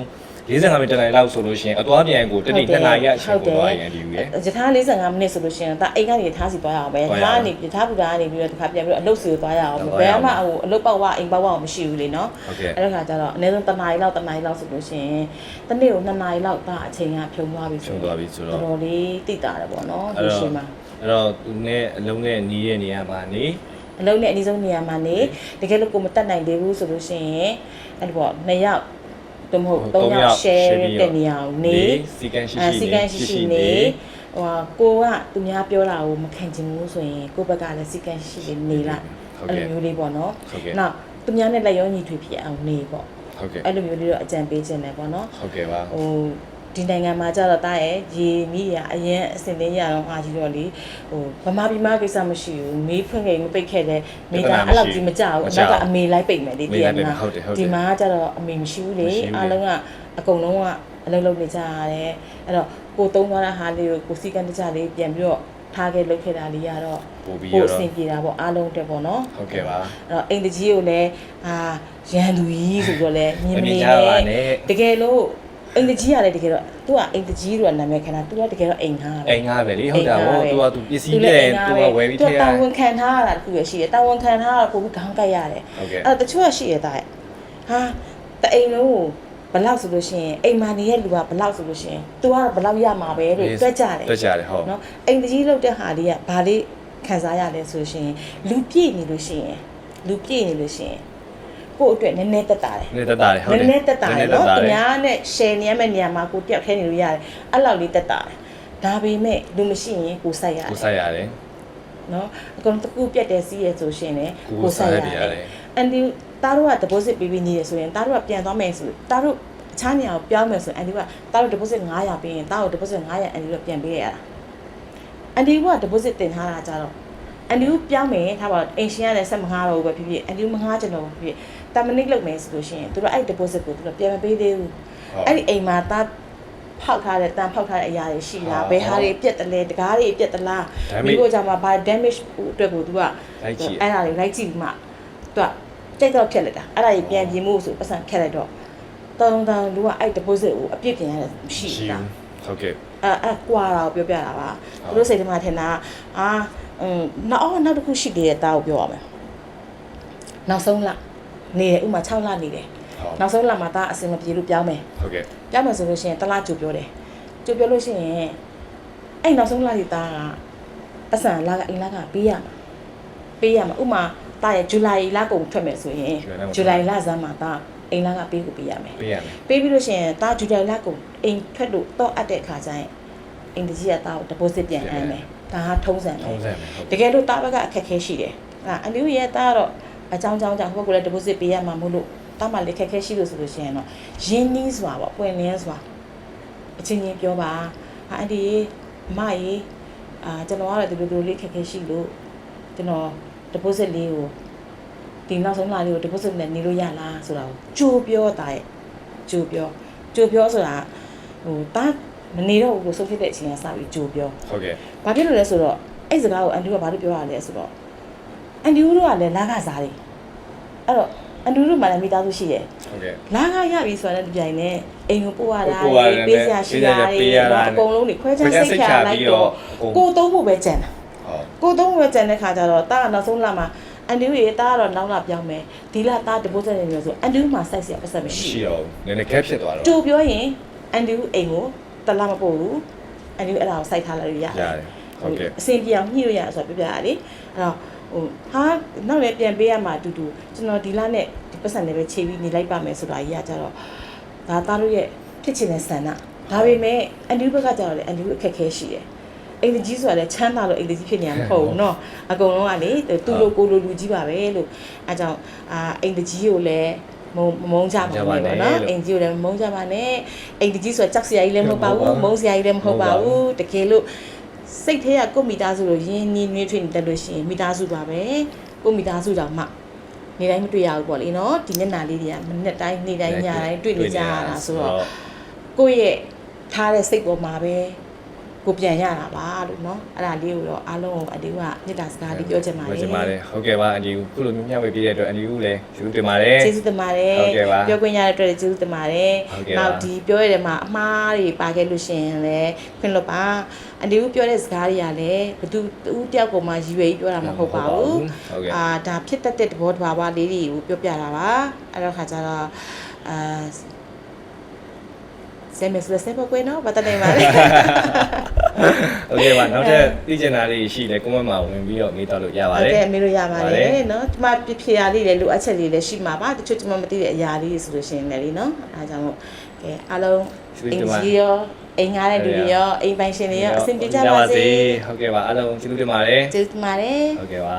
45မိနစ်တနိုင်လောက်ဆိုလို့ရှိရင်အသွားပြန်ကိုတတိ2နာရီအချိန်ကိုသွားရင်ဒီယူရဲ့ယထာ45မိနစ်ဆိုလို့ရှိရင်ဒါအိမ်ကနေယထာစီသွားရအောင်ပဲယထာကနေယထာဘူတာကနေပြီးတော့တစ်ခါပြန်ပြီးတော့အလုပ်စီကိုသွားရအောင်ဘယ်မှအလုပ်ပေါက်ဝအိမ်ပေါက်ဝမရှိဘူးလေနော်အဲ့ဒါခါကျတော့အနည်းဆုံး1နာရီလောက်ဆိုလို့ရှိရင်တစ်နေ့ကို2နာရီလောက်ဒါအချိန်ကဖြုံသွားပြီဆိုတော့တော်တော်လေးတိတာတယ်ပေါ့နော်ဒီချိန်မှာအဲ့တော့သူနဲ့အလုံးနဲ့နီးတဲ့နေရာမှာနေအလုံးနဲ့အနည်းဆုံးနေရာမှာနေတကယ်လို့ကိုမတက်နိုင်သေးဘူးဆိုလို့ရှိရင်အဲ့ဒီပေါ့2ယောက်တမဟုတ်3ယောက် share တဲ့နေရာကိုနေစီကန်းရှိနေကိုကသူများပြောတာကိုမခံချင်ဘူးဆိုရင်ကိုဘက်ကလည်းစီကန်းရှိလေးနေလိုက်အဲ့လိုမျိုးလေးပေါ့နော်နောက်သူများနဲ့လက်ရောညီထွေဖြစ်အောင်နေပေါ့အဲ့လိုမျိုးလေးတော့အကြံပေးခြင်းတယ်ပေါ့နော်ဟုတ်ကဲ့ပါဒီနိုင်ငံမှာကျတော့တာရဲ့ရေမီးရအရင်အစင်လေးရတော့အားကြီးတော့လေဗမာပြည်မှာကိစ္စမရှိဘူးမေးဖွင့်ခဲ့မပိတ်ခဲ့တဲ့မိသားအဲ့လောက်ကြီးမကြဘူးနောက်ကအမေလိုက်ပိတ်မယ်လေတည်ရမလားဒီမှာကျတော့အမေမရှိဘူးလေအားလုံးကအကုန်လုံးကအလုံးလုံးနေကြရတယ်အဲ့တော့ကိုသုံးသွားတဲ့ဟာလေးကိုစီကန်းတကြလေးပြန်ပြီးတော့ထားခဲ့လုပ်ခဲ့တာလေးရတော့ပို့အဆင်ပြေတာပေါ့အားလုံးတက်ပေါ့နော်ဟုတ်ကဲ့ပါအဲ့တော့အိမ်တကြီးကိုလည်းရန်သူကြီးဆိုတော့လည်းမြင်နေတကယ်လို့အိမ်တကြီးရတယ်တကယ်တော့သူကအိမ်တကြီးတို့ကနာမည်ခံတာသူကတကယ်တော့အိမ်ငှားပဲလေဟုတ်တာဗောသူကသူပစ္စည်းနဲ့သူကဝယ်ပြီးထည့်တာဝန်ခံထားရတာတခုရရှိတယ်တာဝန်ခံထားတာကိုပြီးခေါင်းကိုက်ရတယ်အဲ့တချို့ကရှိရတဲ့တအိမ်လုံးဘလောက်ဆိုလို့ရှိရင်အိမ်မာနေရဲ့လူကဘလောက်ဆိုလို့ရှိရင် तू ကဘလောက်ရမှာပဲလို့တွက်ကြတယ်ဟုတ်နော်အိမ်တကြီးလောက်တဲ့ဟာလေးကဘာလေးခံစားရလဲဆိုရှင်လူပြည့်နေလို့ရှိရင်ကို့အတွက်နည်းနည်းတက်တာတယ်နည်းတက်တာတယ်ဟုတ်တယ်နည်းတက်တာတယ်နော်သူများနဲ့ share နေရမယ့်နေရာမှာကိုတယောက်ထဲနေလို့ရတယ်အဲ့လောက်လေးတက်တာတယ်ဒါပေမဲ့လူမရှိရင်ကိုစိုက်ရတယ်နော်အကုန်တကူပြတ်တဲ့စီးရဲဆိုရှင်လေကိုစိုက်ရတယ်အန်ဒီတားတို့က deposit ပေးပြီးနေရဆိုရင်တားတို့ကပြန်သွားမယ်ဆိုတားတို့အခြားနေရာကိုပြောင်းမယ်ဆိုရင်အန်ဒီကတားတို့ deposit 900ပေးရင်တားတို့ deposit 900အန်ဒီတို့ပြန်ပေးရတာအန်ဒီက deposit တင်ထားတာကြတော့အန်ဒီကိုပြောင်းမယ်ထားပါအင်ရှင်ရတယ်ဆက်မငှားတော့ဘူးပဲဖြစ်ဖြစ်အန်ဒီမငှားကြတော့ဘူးဖြစ်တာမနစ်လုပ်မယ်ဆိုလို့ရှိရင်သူတို့အဲ့ deposit ကိုသူတို့ပြန်မပေးသေးဘူးအဲ့ဒီအိမ်မှာတားဖောက်ထားတဲ့အရာတွေရှိတာဘယ်ဟာတွေပြက်တယ်လဲတကားတွေပြက်သလားဒီကိုကြမှာဘာ damage အတွက်ကိုသူကအဲ့ဒါတွေလိုက်ကြည့်ပြီးမှသူကတိတ်တော့ဖြတ်လိုက်တာအဲ့ဒါကြီးပြန်ပြင်မှုဆိုပတ်စံဖြတ်လိုက်တော့တောင်းလူကအဲ့ deposit ကိုအပြစ်ပြင်ရတယ်ရှိတာဟုတ်ကဲ့အဲ့ကွာတာကိုပြောပြတာပါသူတို့စိတ်ထဲမှာထင်တာနောက်တစ်ခုရှိသေးတယ်တာကိုပြောရမယ်နောက်ဆုံးလနေတယ်ဥမာ6လနေတယ်နောက်ဆုံးလမှာတာအစင်မပြေလို့ပြောင်းမယ်ဟုတ်ကဲ့ပြောင်းမယ်ဆိုလို့ရှိရင်တလားကြိုပြောတယ်ကြိုပြောလို့ရှိရင်အဲ့နောက်ဆုံးလဒီတာကအစံလကအင်လကပေးရမှာဥမာတာရဲ့ဇူလိုင်လကုန်ထွက်မယ်ဆိုရင်ဇူလိုင်လဆန်းမှာတာအိမ်လကပေးရမယ်ပေးပြီးလို့ရှိရင်တာဇူလိုင်လကုန်အိမ်ထွက်လို့တော့အပ်တဲ့အခါကျရင်အိမ်တကြီးကတာကို deposit ပြန်အမ်းမယ်ဒါဟာထုံးစံပဲတကယ်လို့တာဘက်ကအခက်ခဲရှိတယ်အန်ဒီရဲ့တာကတော့အကြောင်းကြောင့်ဟိုကလည်း deposit ပေးရမှာမို့လို့တာမှလည်းခက်ခဲရှိလို့ဆိုလို့ရှိရင်တော့ရင်းနှီးစွာပေါ့ပွင့်လင်းစွာအချင်းချင်းပြောပါအန်ဒီမကြီးကျွန်တော်ကတော့ဒီလိုလေးခက်ခဲရှိလို့ကျွန်တော် deposit လေးကိုဒီနောက်ဆုံးလာလေးကို deposit နဲ့နေလို့ရလားဆိုတာကိုကြိုးပြောတာရဲ့ကြိုးပြောဆိုတာတာမနေတော့ဘူးလို့ဆုံးဖြတ်တဲ့အချိန်ကစပြီးကြိုးပြောဟုတ်ကဲ့ဘာဖြစ်လို့လဲဆိုတော့အဲ့စကားကိုအန်ဒီကဘာလို့ပြောရလဲဆိုတော့အန်ဒီတို့ကလည်းလာကစားတယ်အဲ့တော့အန်ဒီတို့မှလည်းမိသားစုရှိတယ်ဟုတ်ကဲ့လာကရပြီဆိုတော့ဒီပြိုင်နဲ့အိမ်ကိုပို့ရတာပေးစရာရှိတာအကုန်လုံးတွေခွဲခြားစိတ်ချလိုက်တော့ကိုသုံးဖို့ပဲကြံတာကိုသုံးဖို့ပဲကြံတဲ့ခါကျတော့တာနောက်ဆုံးလာမှာအန်ဒီရဲ့တာကတော့နောက်လာပြောင်းမယ်ဒီလတာ deposit နေလို့ဆိုအန်ဒီမှာ size ရပတ်သက်မရှိတော့နည်းနည်း cap ဖြစ်သွားတော့တူပြောရင်အန်ဒီအိမ်ကိုတလားမပို့ဘူးအန်ဒီအဲ့ဒါကိုစိုက်ထားလိုက်ရတယ်ဟုတ်ကဲ့အစင်ပြောင်းညှိလို့ရဆိုတော့ပြပြရတယ်အဲ့တော့နောက်လည်းပြန်ပေးရမှာအတူတူကျွန်တော်ဒီလနဲ့ဒီပတ်စံနဲ့ပဲခြေပြီးနေလိုက်ပါမယ်ဆိုတာကြီးကကြတော့ ဒါသားတို့ရဲ့ဖြစ်ချင်တဲ့ဆန္ဒဒါပေမဲ့အန်ဒီဘက်ကကြောက်တယ်အန်ဒီအခက်ခဲရှိတယ်အိမ်ကြီးဆိုတာလည်းချမ်းသာလို့အိမ်ကြီးဖြစ်နေရမှာမဟုတ်ဘူးเนาะအကုန်လုံးကလေသူ့လိုကိုလိုလူကြီးပါပဲလို့အဲကြောင့်အိမ်ကြီးကိုလည်းမုံကြပါနဲ့ပေါ့နော်အိမ်ကြီးကိုလည်းမုံကြပါနဲ့အိမ်ကြီးဆိုတာကြောက်စရာကြီးလည်းမဟုတ်ပါဘူးမုံစရာကြီးလည်းမဟုတ်ပါဘူးတကယ်လို့စိတ်ထဲကကိုမိသားစုလိုရင်းနှီးနှွေးထွေးနေတတ်လို့ရှိရင်မိသားစုပါပဲကိုမိသားစုတောင်မှနေတိုင်းမတွေ့ရဘူးပေါ့လေနော်ဒီမျက်နှာလေးတွေကမနေ့တိုင်းနေ့တိုင်းညတိုင်းတွေ့နေကြရတာဆိုတော့ကိုယ့်ရဲ့ထားတဲ့စိတ်ပေါ်မှာပဲကိုပြန်ရတာပါလို့เนาะအဲ့ဒါလေးကိုတော့အားလုံးကိုအဒီကမေတ္တာစကားလေးပြောချင်ပါတယ်ပြောချင်ပါတယ်ဟုတ်ကဲ့ပါအန်ဒီခုလိုမျှဝေပေးတဲ့အတွက်အန်ဒီကိုလည်းကျေးဇူးတင်ပါတယ်ကျေးဇူးတင်ပါတယ်ပြောခွင့်ရတဲ့အတွက်ကျေးဇူးတင်ပါတယ်နောက်ဒီပြောရတဲ့မှာအမှားတွေပါခဲ့လို့ရှိရင်လည်းခွင့်လွှတ်ပါအန်ဒီကပြောတဲ့စကားတွေကလည်းဘသူတူတယောက်ကိုမှရည်ရွယ်ပြီးပြောတာမဟုတ်ပါဘူးဒါဖြစ်တတ်တဲ့သဘောတဘာဝလေးတွေကိုပြောပြတာပါအဲ့တော့ခါကျတော့ဆယ်မစလက်စပေါ်ကွေးနော်ဘာတနေပါလဲโอเคပါနောက်ထပ်သိချင်တာတွေရှိတယ်ကွန်မန့်မှာဝင်ပြီးတော့မေးတော့လို့ရပါတယ်ဟုတ်ကဲ့မေးလို့ရပါတယ်เนาะဒီမှာပြဖြေရလေးတွေလိုအပ်ချက်လေးလည်းရှိမှာပါတချို့ကျွန်မမသိတဲ့အရာလေးဆိုလို့ရှိရင်လည်းလीเนาะအားကြောင့်မို့ကဲအားလုံးအင်ဂျီရောအိမ်ငားတဲ့လူတွေရောအိမ်ပိုင်ရှင်တွေရောအဆင်ပြေကြပါစေဟုတ်ကဲ့ပါအားလုံးကျေးဇူးတင်ပါတယ်ကျေးဇူးတင်ပါတယ်ဟုတ်ကဲ့ပါ